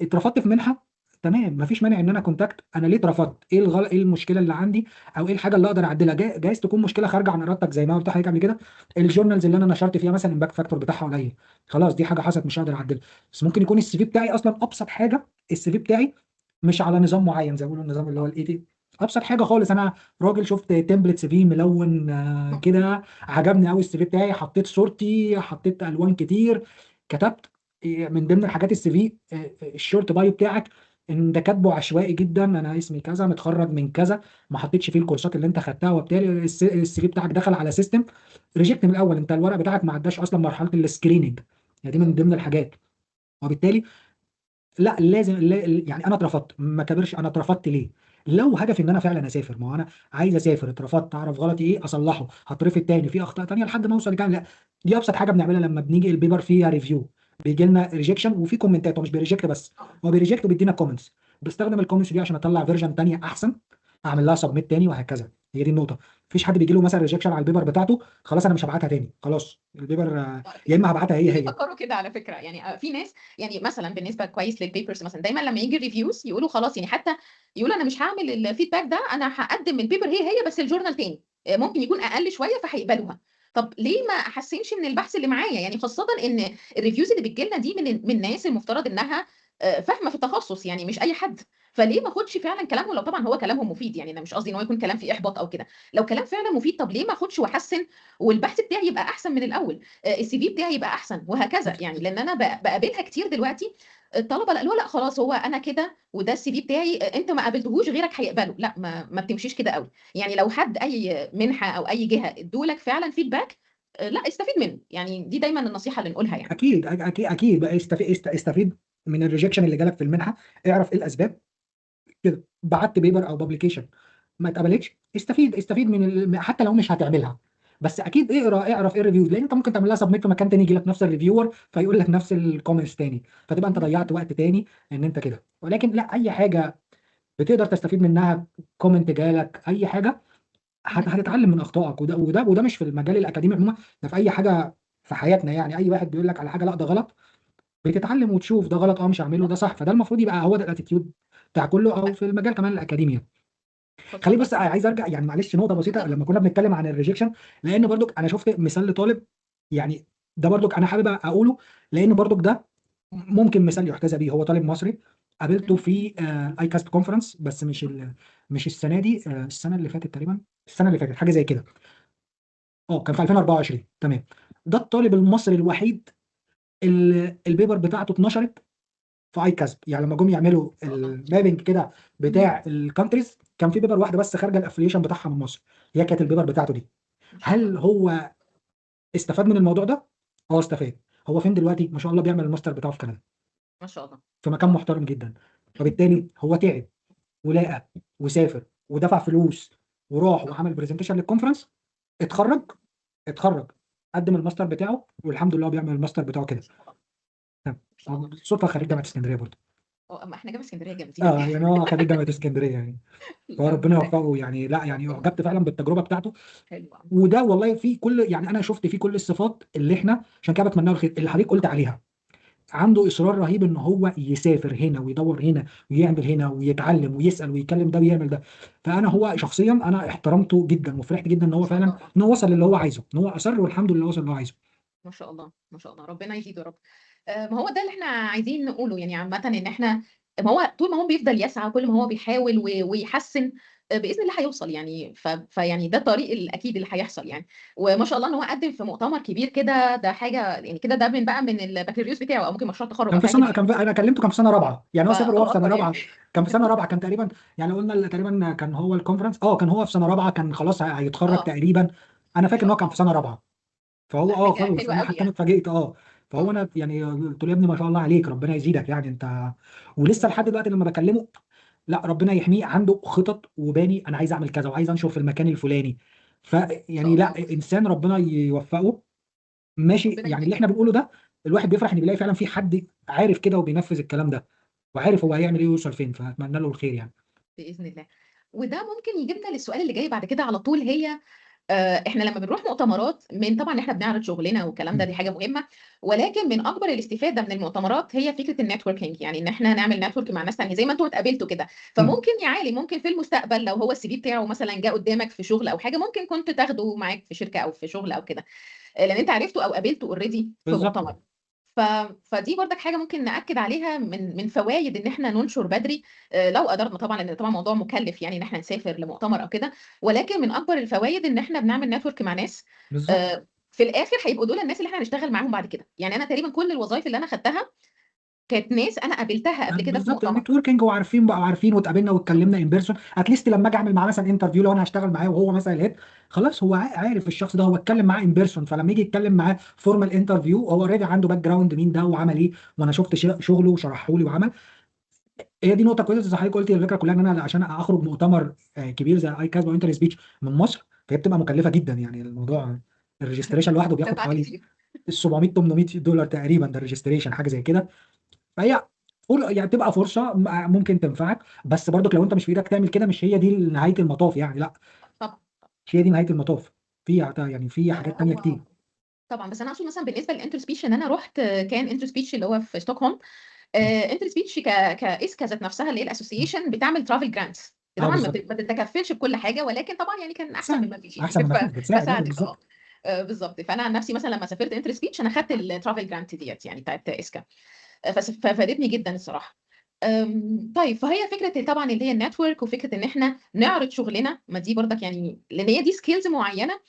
S2: اترفضت في منحه، تمام، مفيش مانع ان انا كونتاكت انا ليه اترفضت، ايه الغلط، ايه المشكله اللي عندي، او ايه الحاجه اللي اقدر اعدلها. جايز تكون مشكله خارجه عن ارادتك زي ما قلت لحضرتك قبل كده. الجورنالز اللي انا نشرت فيها مثلا الباك فاكتور بتاعها قليل، خلاص دي حاجه حصلت مش هقدر اعدلها. بس ممكن يكون السي في بتاعي اصلا ابسط حاجه، السي في بتاعي مش على نظام معين زي ما بيقولوا النظام اللي هو الاي تي، ابسط حاجه خالص. انا راجل شفت تمبلت سي في ملون كده، عجبني قوي السي في بتاعي، حطيت صورتي، حطيت الوان كتير، كتبت من ضمن الحاجات السي في الشورت بايو بتاعك ان ده كاتبه عشوائي جدا، انا اسمي كذا متخرج من كذا، ما حطيتش فيه الكورسات اللي انت خدتها، وبالتالي السي في بتاعك دخل على سيستم ريجكت من الاول. انت الورق بتاعك ما عداش اصلا مرحله السكريننج، يعني دي من ضمن الحاجات. وبالتالي لا لازم يعني انا اترفضت ما كبرش، انا اترفضت ليه؟ لو هدفي ان انا فعلا اسافر، ما هو انا عايز اسافر، اترفضت اعرف غلطي ايه اصلحه، هترفض تاني في اخطاء تانيه لحد ما اوصل لكام. لا دي ابسط حاجه بنعملها لما بنيجي البيبر فيها ريفيو، بيجي لنا ريجكشن وفي كومنتات. هو مش بيريجكت بس، هو بيريجكت وبيدينا كومنتس، بستخدم الكومنتس دي عشان اطلع فيرجن تانيه احسن، اعمل لها سبميت تاني وهكذا. هي دي النقطه. مفيش حد بيجي له مثلا ريجكشن على البيبر بتاعته خلاص انا مش هبعتها تاني، خلاص البيبر يا اما هبعتها
S1: في
S2: هي هي.
S1: بيفكروا كده على فكره، يعني في ناس يعني مثلا بالنسبه كويس للبيبرز مثلا دايما لما يجي الريفيوز يقولوا خلاص، يعني حتى يقولوا انا مش هعمل الفيدباك ده، انا هقدم البيبر هي بس الجورنال تاني ممكن يكون اقل شويه فهيقبلوها. طب ليه ما احسنش من البحث اللي معايا؟ يعني خاصه ان الريفيوز اللي بتجي لنا دي من ناس المفترض انها فاهمه في التخصص، يعني مش اي حد. فليه ما اخدش فعلا كلامهم؟ لو طبعا هو كلامهم مفيد، يعني انا مش قصدي ان هو يكون كلام فيه احباط او كده، لو كلام فعلا مفيد طب ليه ما اخدش واحسن والبحث بتاعي يبقى احسن من الاول، السي في بتاعي يبقى احسن وهكذا. يعني لان انا بقابلها كتير دلوقتي، الطلبه لا لا خلاص هو انا كده وده السي في بتاعي، انت ما قابلتهوش غيرك هيقبله. لا ما بتمشيش كده قوي. يعني لو حد اي منحه او اي جهه ادولك فعلا فيدباك، لا استفيد منه. يعني دي دايما النصيحه اللي نقولها يعني.
S2: اكيد بقى استفيد من الريجكشن اللي جالك في المنحه، اعرف ايه الاسباب كده. بعت بيبر او بابليكيشن ما اتقبلتش، استفيد من حتى لو مش هتعملها، بس اكيد اعرف ايه الريفيوز، لان انت ممكن تعمل لها سبميت في مكان تاني يجي لك نفس الريفيور فيقول لك نفس الكومنتس تاني، فتبقى انت ضيعت وقت تاني ان انت كده. ولكن لا، اي حاجه بتقدر تستفيد منها، كومنت جالك اي حاجه هتتعلم من اخطائك. وده مش في المجال الاكاديمي عموما، ده في اي حاجه في حياتنا يعني. اي واحد بيقول لك على حاجه لا ده غلط، بتتعلم وتشوف ده غلط، مش هعمله، ده صح. فده المفروض يبقى هو ده الاتيتيود بتاع كله، او في المجال كمان الاكاديمي. خليه
S1: اتفضل.
S2: بس عايز ارجع يعني معلش نقطه بسيطه
S1: اتفضل.
S2: لما كنا بنتكلم عن الريجكشن، لان برضك انا شفت مثال لطالب يعني، ده برضك انا حابب اقوله، لان برضك ده ممكن مثال يحتذى بيه. هو طالب مصري قابلته في اي كاست كونفرنس، بس مش السنه دي، السنه اللي فاتت تقريبا، السنه اللي فاتت حاجه زي كده. كان في 2024 تمام. ده الطالب المصري الوحيد اللي البيبر بتاعته اتنشرت في اي كاسب. يعني لما جم يعملوا
S1: ما شاء الله.
S2: المابنج كده بتاع الكانتريز، كان في بيبر واحده بس خارجه الافليشن بتاعها من مصر، هي كانت البيبر بتاعته دي.
S1: ما شاء الله.
S2: هل هو استفاد من الموضوع ده؟ استفاد. هو فين دلوقتي؟ ما شاء الله بيعمل الماستر بتاعه في كندا،
S1: ما شاء الله.
S2: في مكان محترم جدا. فبالتالي هو تعب ولقى وسافر ودفع فلوس وراح وعمل برزنتيشن للكونفرنس، اتخرج اتخرج قدم الماستر بتاعه، والحمد لله هو بيعمل الماستر بتاعه
S1: ما
S2: كده.
S1: شاء الله.
S2: تمام.
S1: ما شاء الله.
S2: صدفه خريج جامعه اسكندريه برضه.
S1: اما احنا جامعه اسكندريه جامدين قوي.
S2: يعني هو خريج جامعه اسكندريه يعني. فهو
S1: الحمد
S2: ربنا
S1: لله.
S2: يوفقه يعني. لا يعني
S1: ربنا
S2: اعجبت فعلا بالتجربه بتاعته.
S1: حلو قوي.
S2: وده والله في كل يعني، انا شفت فيه كل الصفات اللي احنا عشان كده بتمنى له الخير، اللي حضرتك قلت عليها. عنده اصرار رهيب ان هو يسافر هنا ويدور هنا ويعمل هنا ويتعلم ويسال ويكلم ده ويعمل ده. فانا هو شخصيا انا احترمته جدا وفرحت جدا ان
S1: ما
S2: هو
S1: شاء
S2: فعلا
S1: الله.
S2: ان هو وصل للي هو عايزه، ان هو اصر والحمد لله وصل اللي هو عايزه.
S1: ما شاء الله. ما شاء الله. ربنا يزيده يا رب. ما هو ده اللي احنا عايزين نقوله يعني عامة ان احنا، ما هو طول ما هو بيفضل يسعى كل ما هو بيحاول ويحسن، بإذن الله هيوصل يعني. فيعني ده الطريق الأكيد اللي هيحصل يعني. وما شاء الله ان هو قدم في مؤتمر كبير كده، ده حاجة يعني كده، ده من بقى من البكالوريوس بتاعه او ممكن مشروع تخرج
S2: كان
S1: او
S2: في
S1: حاجة كده
S2: سنه
S1: يعني.
S2: انا كلمته كان في سنه رابعه يعني، هو سافر وهو في
S1: فالله
S2: سنه
S1: اكبر يعني.
S2: رابعه. كان في سنه رابعه كان تقريبا يعني، قلنا تقريبا كان هو الكونفرنس، كان هو في سنه رابعه، كان خلاص هيتخرج
S1: اه.
S2: تقريبا. انا
S1: ما
S2: فاكر ان
S1: شاء
S2: هو كان في
S1: الله.
S2: سنه رابعه. فهو
S1: لا حاجة
S2: خلص،
S1: حلوة
S2: انا
S1: قوي
S2: حتى انا
S1: يعني.
S2: اتفاجئت. فهو
S1: اه.
S2: انا يعني قلت له يا ابني ما شاء الله عليك، ربنا يزيدك يعني انت. ولسه
S1: ما شاء
S2: لحد
S1: الله.
S2: دلوقتي لما بكلمه، لا ربنا يحميه، عنده خطط وباني انا عايز اعمل كذا وعايز انشر في المكان الفلاني.
S1: ما شاء
S2: فيعني لا،
S1: الله.
S2: انسان ربنا يوفقه. ماشي
S1: ربنا
S2: يعني اللي
S1: يزيده.
S2: احنا بنقوله ده، الواحد بيفرح ان بيلاقي فعلا في حد عارف كده وبينفذ الكلام ده، وعارف هو هيعمل ايه ويوصل فين. فاتمنى له الخير يعني.
S1: بإذن الله. وده ممكن يجيبنا للسؤال اللي جاي بعد كده على طول. هي احنا لما بنروح مؤتمرات، من طبعا احنا بنعرض شغلنا والكلام ده،
S2: مم.
S1: دي حاجه مهمه. ولكن من اكبر الاستفاده من المؤتمرات هي فكره النتوركينج، يعني ان احنا نعمل نتورك مع ناس ثانيه زي ما انتم اتقابلتوا كده.
S2: مم.
S1: فممكن يا عالي ممكن في المستقبل لو هو السي في بتاعه مثلا جه قدامك في شغل او حاجه، ممكن كنت تاخده معاك في شركه او في شغل او كده، لان انت عرفته او قابلته اوريدي في
S2: بالظبط.
S1: مؤتمر. ف... فدي برضك حاجه ممكن ناكد عليها من فوائد ان احنا ننشر بدري، لو قدرنا طبعا، لان طبعا موضوع مكلف يعني ان احنا نسافر لمؤتمر او كده. ولكن من اكبر الفوائد ان احنا بنعمل نتورك مع ناس،
S2: بالظبط.
S1: في الاخر هيبقوا دول الناس اللي احنا هنشتغل معاهم بعد كده. يعني انا تقريبا كل الوظائف اللي انا خدتها كانت ناس انا قابلتها قبل كده في
S2: بالظبط
S1: مؤتمر.
S2: النتوركينج، وعارفين بقى، عارفين واتقابلنا واتكلمنا ان بيرسون اتليست. لما اجي اعمل معاه مثلا انترفيو، لو انا هشتغل معاه وهو مثلا الهيد، خلاص هو عارف الشخص ده، هو اتكلم معاه ان بيرسون. فلما يجي يتكلم معاه فورمال انترفيو، هو اوريدي عنده باك جراوند مين ده وعمل ايه، وانا شفت شغله وشرحه لي وعمل. هي دي نقطه كويسه زي حضرتك قلتي. الفكره كلها ان انا عشان اخرج مؤتمر كبير زي اي كاس او انتر سبيتش من مصر، فهي بتبقى مكلفه جدا يعني. الموضوع الريجستريشن لوحده بياخد
S1: دفعت
S2: حوالي
S1: كتير.
S2: 700 800 دولار تقريبا، ده الريجستريشن حاجه زي كده. فهي يعني تبقى فرصه ممكن تنفعك، بس برضك لو انت مش في ايدك تعمل كده، مش هي دي نهايه المطاف يعني. لا،
S1: طبعا.
S2: مش هي دي نهايه المطاف. يعني في حاجات تانيه
S1: هو
S2: كتير.
S1: طبعا، بس انا اقصد مثلا بالنسبه للانتر سبيتش ان انا رحت، كان انتر سبيتش اللي هو في ستوكهولم.
S2: م.
S1: انتر سبيتش كاسكا ذات نفسها اللي هي الاسوسيشن بتعمل ترافل جرانتس. طبعا ما
S2: بالظبط.
S1: ما تتكفلش بكل حاجه، ولكن طبعا يعني كان احسن من
S2: بتساعد
S1: ما فيش
S2: احسن
S1: يعني.
S2: ما فيش، بتساعد
S1: فساعدت
S2: بالظبط.
S1: بالظبط. فانا عن نفسي مثلا لما سافرت انتر سبيتش انا خدت الترافل جرانت ديت يعني بتاعت اسكا. ففادتني جدا الصراحه. طيب، فهي فكره طبعا اللي هي النتورك، وفكره ان احنا نعرض شغلنا، ما دي برضك يعني لان هي دي سكيلز معينه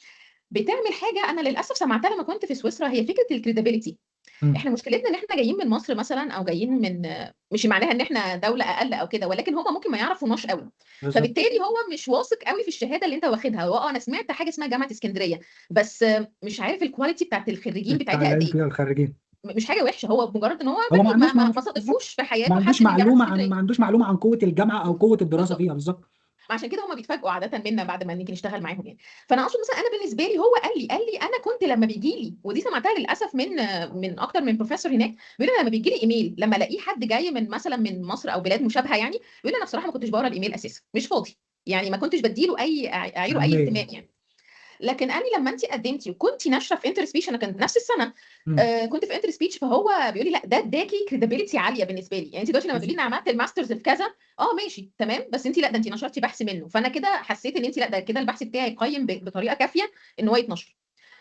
S1: بتعمل حاجه. انا للاسف سمعتها لما كنت في سويسرا، هي فكره الكريديبيليتي.
S2: م.
S1: احنا مشكلتنا ان احنا جايين من مصر مثلا، او جايين من، مش معناها ان احنا دوله اقل او كده، ولكن هم ممكن ما يعرفوناش قوي.
S2: بالظبط.
S1: فبالتالي هو مش واثق قوي في الشهاده اللي انت واخدها. هو انا سمعت حاجه اسمها جامعه اسكندريه، بس مش عارف الكواليتي بتاعت الخريجين بتاعتها قد
S2: التعليم
S1: ايه.
S2: فيها الخريجين.
S1: مش حاجه وحشه، هو مجرد ان هو
S2: هو ما
S1: بني
S2: عندوش
S1: ما
S2: بالظبط،
S1: صادفوش في
S2: ما
S1: حياته
S2: عندوش
S1: حد من جامعه
S2: معلومه
S1: اسكندريه.
S2: ما عندوش معلومه عن قوه الجامعه او قوه الدراسه
S1: بالظبط.
S2: فيها بالظبط.
S1: عشان كده هم بيتفاجئوا عاده منا بعد ما نيجي نشتغل معاهم يعني. فانا اقصد مثلا انا بالنسبه لي هو قال لي انا كنت لما بيجي لي، ودي سمعتها للاسف من اكتر من بروفيسور هناك، بيقول لي لما بيجي لي ايميل لما الاقيه حد جاي من مثلا من مصر او بلاد مشابهه يعني، بيقول لي انا بصراحه ما كنتش بقرا الايميل اساسا، مش فاضي يعني، ما كنتش بديله اعيره اي
S2: أهمية.
S1: اهتمام يعني. لكن قال لي لما انت قدمتي وكنتي ناشره في انتر سبيتش، انا كنت نفس السنه
S2: مم.
S1: كنت في انتر سبيتش، فهو بيقول لي لا ده اداكي كريديبيليتي عاليه بالنسبه لي. يعني انت دلوقتي لما تقولي لي انا عملت الماسترز في كذا، ماشي تمام، بس انت لا ده انت نشرتي بحث منه، فانا كده حسيت ان انت لا ده كده البحث بتاعي يقيم بطريقه كافيه ان هو يتنشر.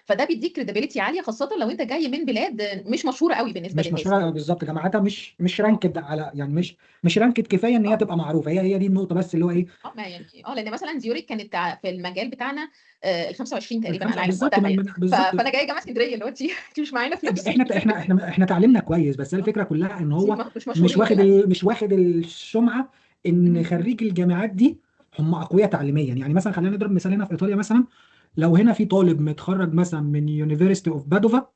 S1: فده بيديك كريديبيليتي عاليه، خاصه لو انت جاي من بلاد مش مشهوره قوي بالنسبه
S2: مش
S1: للناس.
S2: مشهوره بالظبط، جامعاتها مش رانكد على، يعني مش رانكد كفايه ان هي
S1: اه
S2: تبقى معروفه، هي دي النقطه بس اللي هو ايه.
S1: ما يعني لان مثلا زيوريك كانت في المجال بتاعنا ال 25 تقريبا
S2: الخمسه
S1: اعلى
S2: بالظبط،
S1: وقتها يعني.
S2: بالظبط.
S1: فانا جايه جامعه اسكندريه اللي هو انت مش معانا في نفس
S2: احنا تعليمنا كويس، بس هي الفكره كلها ان هو
S1: مش مشهورين للاسف.
S2: مش واخد السمعه ان
S1: مهم.
S2: خريج الجامعات دي هم اقوياء تعليميا. يعني مثلا خلينا نضرب مثال هنا في ايطاليا مثلا، لو هنا في طالب متخرج مثلا من يونيفرسيتي اوف بادوفا،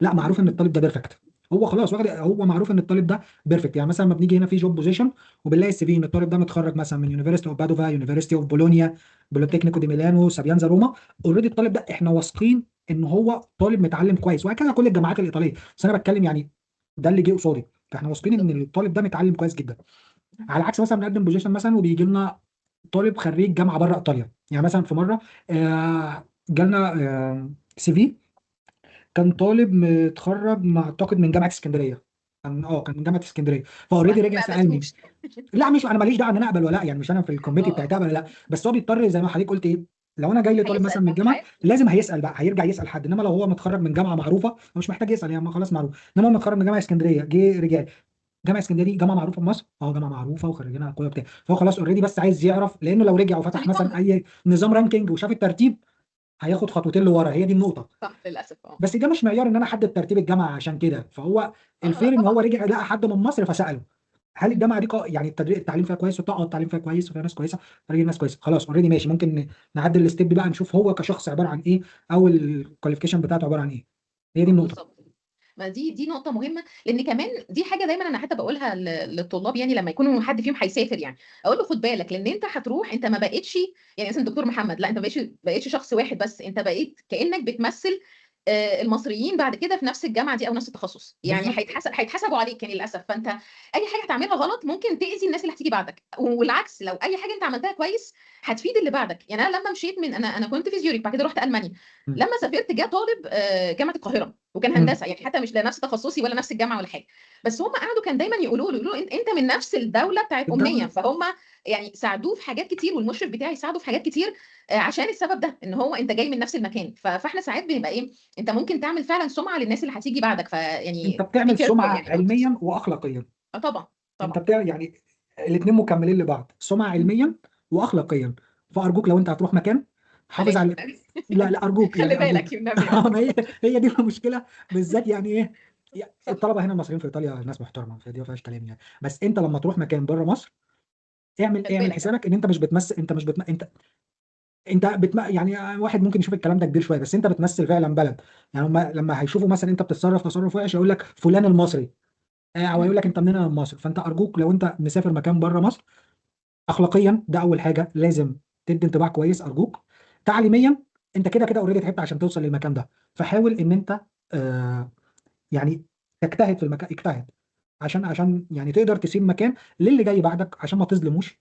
S2: لا معروف ان الطالب ده بيرفكت. هو خلاص واخد، هو معروف ان الطالب ده بيرفكت. يعني مثلا لما بنيجي هنا في جوب بوزيشن وبنلاقي السي في ان الطالب ده متخرج مثلا من يونيفرسيتي اوف بادوفا، يونيفرسيتي اوف بولونيا، بوليتكنيكو دي ميلانو، سابيانزا روما، اوريدي الطالب ده احنا واثقين ان هو طالب متعلم كويس. وهكذا كل الجامعات الايطاليه، بس انا بتكلم يعني ده اللي جه قصادي، فاحنا واثقين ان
S1: بالظبط.
S2: الطالب ده متعلم كويس جدا. على عكس مثلا بنقدم بوزيشن مثلا وبيجي لنا طالب خريج جامعه بره ايطاليا. يعني مثلا في مره جالنا سي في، كان طالب متخرج اعتقد من جامعه اسكندريه، كان من جامعه اسكندريه، فاوريدي
S1: وانتوا
S2: رجع
S1: ما
S2: سالني.
S1: قبلتوش.
S2: لا مش انا ماليش دعوه ان انا اقبل ولا لا، يعني مش انا في الكوميتي بتاعت
S1: اه
S2: اقبل ولا لا، بس هو بيضطر زي ما حضرتك قلت ايه، لو انا جاي لطالب مثلا
S1: هيسأل
S2: من
S1: بقى في
S2: الجامعه
S1: حاجه.
S2: لازم هيسال بقى، هيرجع يسال حد. انما لو هو متخرج من جامعه معروفه هو مش محتاج يسال، يعني خلاص معروف. انما هو متخرج من جامعه اسكندريه جه رجع، جامعه اسكندريه دي جامعه معروفه في مصر، جامعه معروفه وخريجينها اقوياء بتاع، فهو خلاص اوريدي بس عايز يعرف، لانه لو رجع
S1: عشان
S2: وفتح مثلا
S1: يطمن.
S2: اي نظام رانكينج وشاف الترتيب هياخد خطوتين لورا، هي دي النقطه.
S1: صح للاسف
S2: بس ده مش معيار ان انا احدد ترتيب الجامعه عشان كده. فهو
S1: لا
S2: الفير ان هو
S1: طبعا.
S2: رجع لقى حد من مصر فساله هل الجامعه دي يعني التعليم فيها كويس وبتاع، التعليم فيها كويس وفيها ناس كويسه، فريق ناس كويسه، خلاص اوريدي ماشي، ممكن نعدل الستيب دي بقى، نشوف هو كشخص عباره عن ايه، او الكواليفيكيشن بتاعته عباره عن ايه. هي دي النقطه.
S1: بالظبط. ما دي نقطة مهمة، لأن كمان دي حاجة دايما أنا حتى بقولها للطلاب، يعني لما يكونوا حد فيهم هيسافر يعني أقول له خد بالك، لأن أنت هتروح أنت ما بقتش يعني مثلا دكتور محمد، لا أنت ما بقتش شخص واحد بس، أنت بقيت كأنك بتمثل المصريين بعد كده في نفس الجامعة دي أو نفس التخصص، يعني
S2: بالظبط.
S1: هيتحسبوا عليك يعني للأسف. فأنت أي حاجة هتعملها غلط ممكن تأذي الناس اللي هتيجي بعدك، والعكس لو أي حاجة أنت عملتها كويس هتفيد اللي بعدك. يعني أنا لما مشيت من أنا كنت في زيوريك، بعد كده رحت ألمانيا.
S2: مم.
S1: لما سافرت جه طالب جامعه القاهره وكان
S2: مم.
S1: هندسه، يعني حتى مش نفس تخصصي ولا نفس الجامعه ولا حاجه، بس هم قعدوا كان دايما يقولوا له انت من نفس الدوله بتاعت امنيه،
S2: الدولة.
S1: فهم يعني ساعدوه في حاجات كتير، والمشرف بتاعي ساعده في حاجات كتير عشان السبب ده ان هو انت جاي من نفس المكان. فاحنا ساعات بنبقى ايه، انت ممكن تعمل فعلا سمعه للناس اللي هتيجي بعدك،
S2: انت
S1: فيعني بي
S2: بتعمل
S1: كيرفول
S2: سمعه
S1: يعني about it.
S2: علميا واخلاقيا.
S1: اه طبعا.
S2: انت
S1: طبعا.
S2: بتعمل يعني الاثنين مكملين لبعض، سمعه علميا واخلاقيا. فارجوك لو انت هتروح مكان حافظ
S1: بلاش
S2: على،
S1: والنبي.
S2: لا ارجوك
S1: خلي
S2: يعني ارجوك.
S1: بالك والنبي
S2: ما هي دي المشكله بالذات، يعني ايه،
S1: صح.
S2: الطلبه هنا المصريين في ايطاليا ناس محترمه، فدي ما فيهاش كلام يعني. بس انت لما تروح مكان بره مصر
S1: خلي
S2: اعمل
S1: بالك بقى.
S2: حسابك ان انت مش بتمثل، انت يعني واحد ممكن يشوف الكلام ده كبير شويه، بس انت بتمثل فعلا بلد. يعني هم لما هيشوفوا مثلا انت بتتصرف تصرف وحش يقول لك فلان المصري، او يقول
S1: مم.
S2: لك انت منين، من مصر. فانت ارجوك لو انت مسافر مكان بره مصر، اخلاقيا ده اول حاجه لازم تدي انطباع كويس ارجوك. تعليميا انت كده كده اوريدي تعبت عشان توصل للمكان ده، فحاول ان انت آه يعني تجتهد في المكان، اجتهد عشان يعني تقدر تسيب مكان للي جاي بعدك عشان ما تظلموش.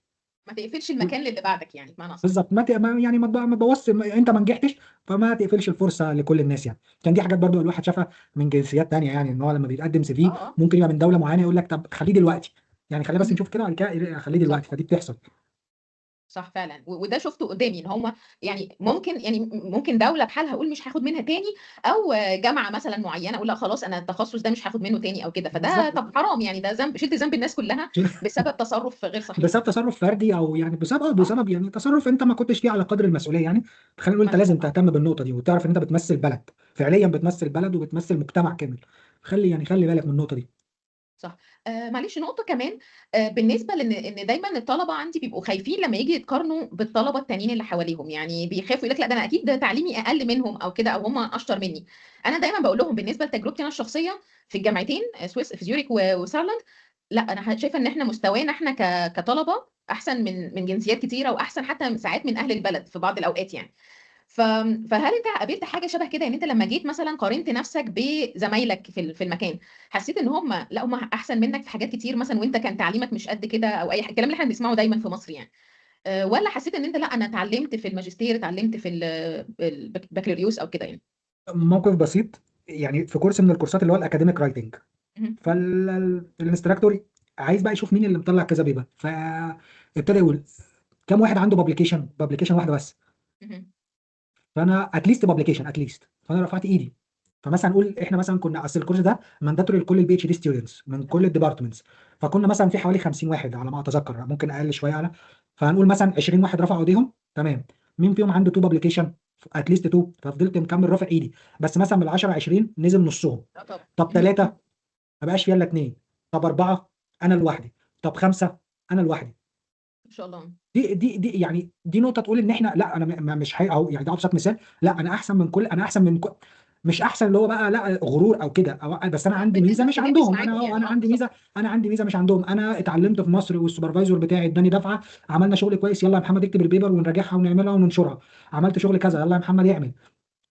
S1: ما تقفلش المكان للي بعدك يعني بمعنى صح.
S2: بالظبط، يعني ما تبوظش، انت ما نجحتش فما تقفلش الفرصه لكل الناس يعني. كان دي حاجات برضو الواحد شافها من جنسيات تانية، يعني ان هو لما بيتقدم سي
S1: اه
S2: في
S1: اه.
S2: ممكن يبقى من دوله معينه يقول لك طب خليه دلوقتي، يعني خليه بس
S1: مهم.
S2: نشوف كده وبعد كده خليه
S1: صح.
S2: دلوقتي، فدي بتحصل.
S1: صح فعلا، وده شفته قدامي ان هم يعني ممكن دوله بحالها اقول مش هاخد منها تاني، او جامعه مثلا معينه اقول لا خلاص انا التخصص ده مش هاخد منه تاني او كده، فده
S2: بالظبط.
S1: طب حرام يعني، ده ذنب، شلت ذنب الناس كلها بسبب تصرف غير صحيح.
S2: بسبب تصرف فردي، او يعني بسبب
S1: اه
S2: يعني تصرف انت ما كنتش فيه على قدر المسؤوليه يعني. خلينا نقول انت
S1: مثلا
S2: لازم تهتم بالنقطه دي وتعرف ان انت بتمثل بلد، فعليا بتمثل بلد وبتمثل مجتمع كامل. خلي بالك من النقطه دي.
S1: صح. معلش نقطة كمان، بالنسبة لإن دايما الطلبة عندي بيبقوا خايفين لما يجي يتقارنوا بالطلبة التانيين اللي حواليهم، يعني بيخافوا يقول لك لا ده أنا أكيد ده تعليمي أقل منهم أو كده، أو هم أشطر مني. أنا دايما بقول لهم بالنسبة لتجربتي أنا الشخصية في الجامعتين، سويس في زيوريك وسايرلاند، لا أنا شايفة إن إحنا مستوانا إحنا كطلبة احسن من جنسيات كتيره، واحسن حتى ساعات من اهل البلد في بعض الاوقات يعني. فهل انت قابلت حاجه شبه كده؟ يعني انت لما جيت مثلا قارنت نفسك بزمايلك في المكان، حسيت ان هم لا هم احسن منك في حاجات كتير مثلا، وانت كان تعليمك مش قد كده، او اي الكلام اللي احنا بنسمعه دايما في مصر يعني؟ ولا حسيت ان انت لا انا اتعلمت في الماجستير، اتعلمت في البكالوريوس او كده يعني؟
S2: موقف بسيط، يعني في كورس من الكورسات اللي هو الاكاديميك رايتنج،
S1: مهم.
S2: فالانستراكتور عايز بقى يشوف مين اللي مطلع كذا بيبر، فابتدى يقول كام واحد عنده بابليكيشن واحده بس.
S1: مهم.
S2: فانا اتليست بابليكيشن اتليست، فانا رفعت ايدي. فمثلا نقول احنا مثلا كنا، اصل الكورس ده مانداتوري لكل البي اتش دي ستودنتس من كل
S1: تمام.
S2: الديبارتمنتس، فكنا مثلا في حوالي 50 واحد على ما اتذكر، ممكن اقل شويه على، فهنقول مثلا 20 واحد رفعوا ايديهم، تمام. مين فيهم عنده تو بابليكيشن؟ اتليست تو، ففضلت مكمل رافع ايدي. بس مثلا من ال 10 20 نزل نصهم.
S1: اه طبعا.
S2: طب
S1: مهم.
S2: ثلاثه، ما بقاش فيها الا اثنين. طب اربعه، انا لوحدي. طب خمسه، انا لوحدي.
S1: ما شاء الله.
S2: دي يعني دي نقطه تقول ان احنا لا، انا مش اهو يعني، ده ابسط مثال. لا انا احسن من كل، انا احسن من كل، مش احسن اللي هو بقى لا غرور او كده، أو بس انا عندي ميزه مش
S1: بتنافس
S2: عندهم. انا
S1: معاهم
S2: اه
S1: يعني،
S2: انا
S1: اه
S2: عندي
S1: بالظبط.
S2: ميزه، انا عندي ميزه مش عندهم. انا اتعلمت في مصر والسوبرفايزر بتاعي اداني دفعه، عملنا شغل كويس، يلا يا محمد اكتب البيبر ونراجعها ونعملها وننشرها. عملت شغل كذا، يلا يا محمد اعمل.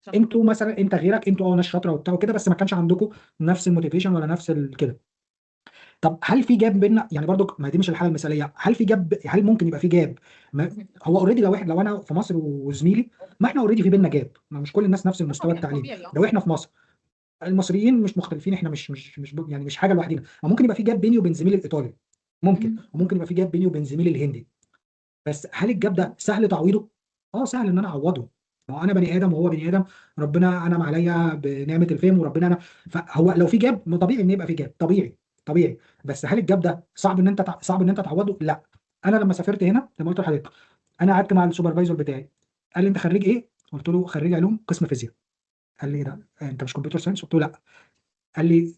S1: صح.
S2: انتوا مثلا، انت غيرك، انتوا ناس شاطره وبتاع وكده، بس ما كانش عندكم نفس الموتيفيشن ولا نفس كده. طب هل في جاب بيننا يعني؟ برضو ما دي مش الحاله المثاليه. هل في جاب؟ هل ممكن يبقى في جاب؟ ما
S1: مهم.
S2: هو اوريدي لو احنا، لو انا في مصر وزميلي، ما احنا اوريدي في بيننا جاب، ما مش كل الناس نفس
S1: ده
S2: المستوى
S1: طبيعي
S2: التعليمي.
S1: طبيعي اه.
S2: لو احنا في مصر، المصريين مش مختلفين، احنا مش يعني مش حاجه لوحدينا. ممكن يبقى في جاب بيني وبين زميلي الايطالي، ممكن،
S1: مهم.
S2: وممكن يبقى في جاب بيني وبين زميلي الهندي. بس هل الجاب ده سهل تعويضه؟ اه سهل ان انا اعوضه. ما هو انا بني ادم وهو بني ادم، ربنا انعم عليا بنعمه الفهم، وربنا انا، فهو لو في جاب، ما طبيعي ان يبقى في جاب، طبيعي، طبيعي. بس هل الجاب ده صعب ان انت صعب ان انت تعوضه؟ لا. انا لما سافرت هنا زي ما قلت لحضرتك، انا قعدت مع السوبرفايزر بتاعي، قال لي انت خريج ايه؟ قلت له خريج علوم قسم فيزياء. قال لي ايه ده؟ انت مش كمبيوتر ساينس؟ قلت له لا. قال لي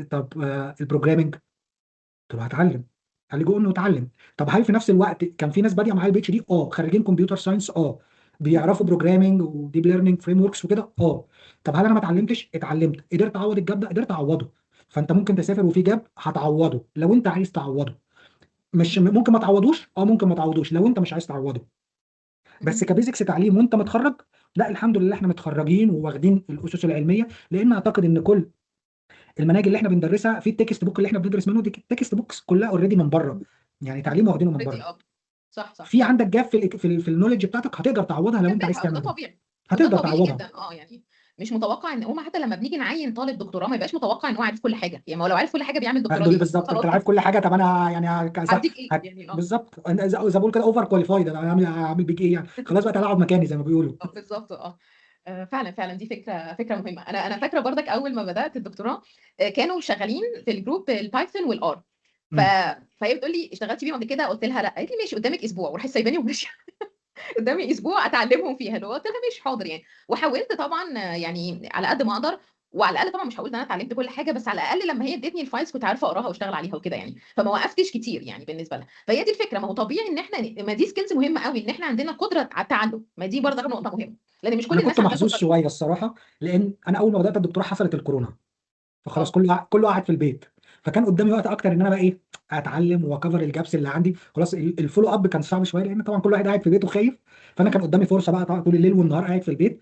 S2: طب البروجرامنج؟ قلت له هتعلم. قال لي جو انه اتعلم. طب هل في نفس الوقت كان في ناس بادئه معايا البي اتش دي؟ اه خريجين كمبيوتر ساينس، اه بيعرفوا بروجرامنج وديب ليرنينج فريم وركس وكده، اه. طب هل انا ما اتعلمتش؟ اتعلمت. قدرت اعوض الجاب ده؟ قدرت اعوضه. فانت ممكن تسافر وفي جاب هتعوضه لو انت عايز تعوضه. مش
S1: مهم.
S2: ممكن ما تعوضوش، اه ممكن ما تعوضوش لو انت مش عايز تعوضه. بس
S1: مهم.
S2: كبيزكس تعليم وانت متخرج، لا الحمد لله احنا متخرجين وواخدين الاسس العلميه. لان اعتقد ان كل المناهج اللي احنا بندرسها في التكست بوك اللي احنا بندرس منه، دي التكست بوكس كلها اوريدي من بره، يعني تعليم واخدينه من
S1: اوريدي
S2: بره.
S1: اه. صح صح
S2: في
S1: صح.
S2: عندك جاب في النولج بتاعتك، هتقدر تعوضها لو انت عايز
S1: تكملها، وده
S2: تعمل ده.
S1: طبيعي. وده
S2: هتقدر
S1: طبيعي
S2: تعوضها.
S1: جدا اه يعني. مش متوقع ان هم حتى لما بنيجي نعين طالب دكتوراه ما يبقاش متوقع ان هو عارف كل حاجه يعني. ما هو لو عارف كل حاجه بيعمل دكتوراه
S2: دول
S1: ليه؟
S2: بالظبط، انت
S1: خلاص
S2: لو عارف
S1: يعني.
S2: كل حاجه، طب انا يعني
S1: هديك ايه يعني اه.
S2: بالظبط، أنا زي ما بقول كده اوفر كواليفايد، انا هعمل بيك ايه يعني؟ خلاص بقى تعالى اقعد مكاني زي ما بيقولوا.
S1: بالظبط اه. فعلا فعلا دي فكره مهمه. انا فاكره برضك اول ما بدات الدكتوراه كانوا شغالين في الجروب البايثون والار. ف...
S2: امم
S1: فهي بتقول لي اشتغلتي بيهم قبل كده؟ قلت لها لا. قالت لي ماشي قدامك اسبوع، وراحت سايباني وماشيه. قدامي اسبوع اتعلمهم فيها. اللي هو قلت لها ماشي حاضر يعني. وحاولت طبعا يعني على قد ما اقدر. وعلى الاقل طبعا مش هقول ان انا اتعلمت كل حاجه، بس على الاقل لما هي ادتني الفايلز كنت عارفه اقراها واشتغل عليها وكده يعني. فما وقفتش كتير يعني بالنسبه لها. فهي دي الفكره. ما هو طبيعي ان احنا، ما دي سكيلز مهمه قوي ان احنا عندنا قدره على التعلم. ما دي برضك
S2: بالظبط.
S1: نقطه مهمه، لان مش كل
S2: انا كنت
S1: الناس عندها
S2: محظوظ
S1: القدره دي.
S2: شويه الصراحه، لان انا اول ما بدات الدكتوراه حصلت الكورونا، فخلاص
S1: اه.
S2: كله قاعد في البيت. فكان قدامي وقت اكتر ان انا بقى ايه، اتعلم واكفر الجابس اللي عندي. خلاص الفولو اب كان صعب شويه، لان طبعا كل واحد قاعد في بيته خايف. فانا كان قدامي فرصه بقى طبعا طول الليل والنهار قاعد في البيت،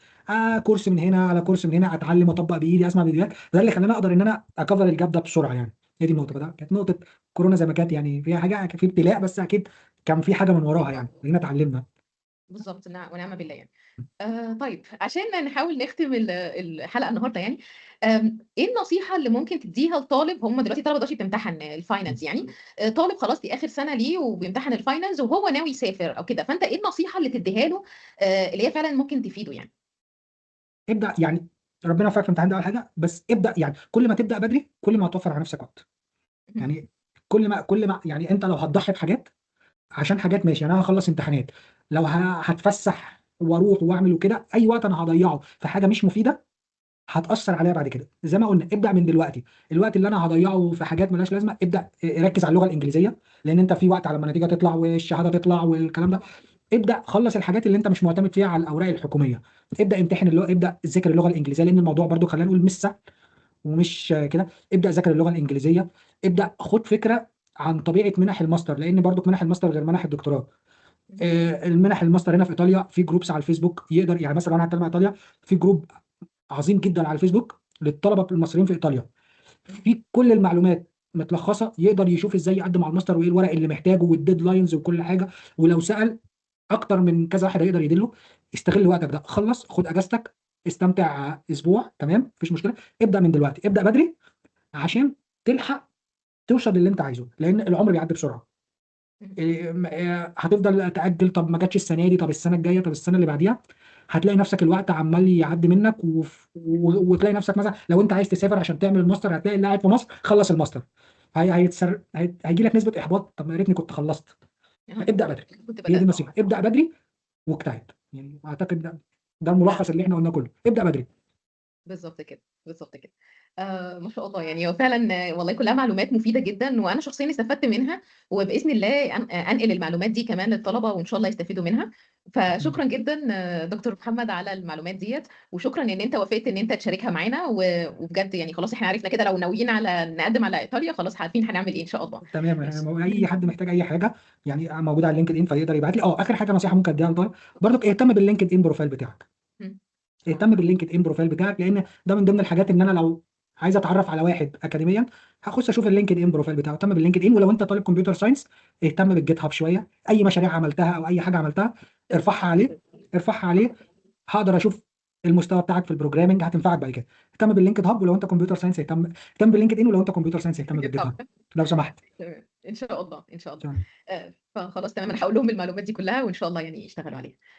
S2: كورس من هنا على كورس من هنا، اتعلم واطبق بايدي، اسمع فيديوهات. ده اللي خلاني اقدر ان انا اكفر الجاب ده بسرعه يعني. هي دي النقطه بقى، كانت نقطه كورونا زي ما كانت يعني فيها حاجه، في ابتلاء، بس اكيد كان في حاجه من وراها يعني، لان اتعلمنا.
S1: بالظبط ونعم بالله يعني. طيب عشان نحاول نختم الحلقه النهارده يعني. ايه النصيحه اللي ممكن تديها لطالب؟ هم دلوقتي طلبه دلوقتي بتمتحن الفاينلز يعني. طالب خلاص دي اخر سنه ليه وبيمتحن الفاينلز وهو ناوي يسافر او كده، فانت ايه النصيحه اللي تديها له اللي هي فعلا ممكن تفيده يعني؟
S2: ابدا يعني، ربنا يوفقك في الامتحان ده اول حاجه، بس ابدا يعني، كل ما تبدا بدري كل ما هتوفر على نفسك وقت.
S1: مهم.
S2: يعني كل ما يعني انت لو هتضحي بحاجات عشان حاجات، ماشي يعني انا هخلص امتحانات، لو هتفسح واروح واعمل وكده، اي وقت انا هضيعه في حاجه مش مفيده هتاثر عليا بعد كده. زي ما قلنا ابدا من دلوقتي. الوقت اللي انا هضيعه في حاجات ملهاش لازمه، ابدا ركز على اللغه الانجليزيه، لان انت في وقت على ما النتيجه تطلع والشهاده تطلع والكلام ده.
S1: طبعا.
S2: ابدا خلص الحاجات اللي انت مش معتمد فيها على الاوراق الحكوميه. ابدا امتحن ابدا ذاكر اللغه الانجليزيه، لان الموضوع برضو خلينا نقول مش سهل ومش كده. ابدا ذاكر اللغه الانجليزيه، ابدا خد فكره عن طبيعه منح الماستر، لان برضو منح الماستر غير منح الدكتوراه.
S1: مم.
S2: المنح الماستر هنا في ايطاليا في جروبس على الفيسبوك، يقدر يعني مثلا انا هتكلم عن ايطاليا، في جروب عظيم جدا على الفيسبوك للطلبه المصريين في ايطاليا،
S1: مم.
S2: في كل المعلومات متلخصه، يقدر يشوف ازاي يقدم على الماستر وايه الورق اللي محتاجه والديدلاينز وكل حاجه. ولو سال اكتر من كذا واحد هيقدر يدله. استغل وقتك ده، خلص خد اجازتك، استمتع اسبوع تمام مفيش مشكله. ابدا من دلوقتي، ابدا بدري عشان تلحق توصل للي انت عايزه، لان العمر بيعدي بسرعه.
S1: مم.
S2: هتفضل تاجل، طب ما جاتش السنه دي، طب السنه الجايه، طب السنه اللي بعديها، هتلاقي نفسك الوقت عمال يعدي منك وتلاقي نفسك مثلا لو انت عايز تسافر عشان تعمل الماستر، هتلاقي اللي قاعد في مصر خلص الماستر، هيجي لك نسبه احباط، طب ما يا ريتني كنت خلصت. ابدا بدري،
S1: كنت
S2: هي دي
S1: بدأت
S2: النصيحه، ابدا بدري واجتهد. يعني اعتقد ده الملخص
S1: فعلا
S2: اللي احنا قلناه كله، ابدا بدري.
S1: بالظبط كده بالظبط كده. ما شاء الله، يعني هو فعلا والله كلها معلومات مفيدة جدا، وأنا شخصيا استفدت منها، وبإذن الله أنقل المعلومات دي كمان للطلبة وإن شاء الله يستفيدوا منها. فشكرا جدا دكتور محمد على المعلومات ديت، وشكرا إن أنت وافقت إن أنت تشاركها معانا، وبجد يعني خلاص إحنا عرفنا كده، لو ناويين على نقدم على إيطاليا خلاص عارفين هنعمل إيه إن شاء الله.
S2: تمام.
S1: ماشي.
S2: اي حد محتاج اي حاجه يعني موجود على لينكد ان، فيقدر يبعت لي. اخر حاجه نصيحه ممكن اديها للطالب، برضك اهتم باللينكد ان بروفايل بتاعك.
S1: مم.
S2: اهتم باللينكد ان بروفايل بتاعك، لان ده من ضمن الحاجات ان انا لو عايز اتعرف على واحد اكاديميا هخش اشوف اللينكد ان بروفايل بتاعه. اهتم باللينكد ان. ولو انت طالب كمبيوتر ساينس اهتم بالجيت هاب شويه، اي مشاريع عملتها او اي حاجه عملتها ارفعها عليه، ارفعها عليه. هقدر اشوف المستوى بتاعك في البروجرامنج، هتنفعك بعد كده. اهتم باللينكد هاب، ولو انت كمبيوتر ساينس اهتم باللينكد ان، ولو انت كمبيوتر ساينس اهتم
S1: جيت
S2: بالجيت
S1: هاب.
S2: هاب لو سمحت.
S1: تمام ان شاء الله ان شاء الله.
S2: تمام.
S1: فخلاص تمام، انا هقول لهم المعلومات دي كلها وان شاء الله يعني يشتغلوا عليها.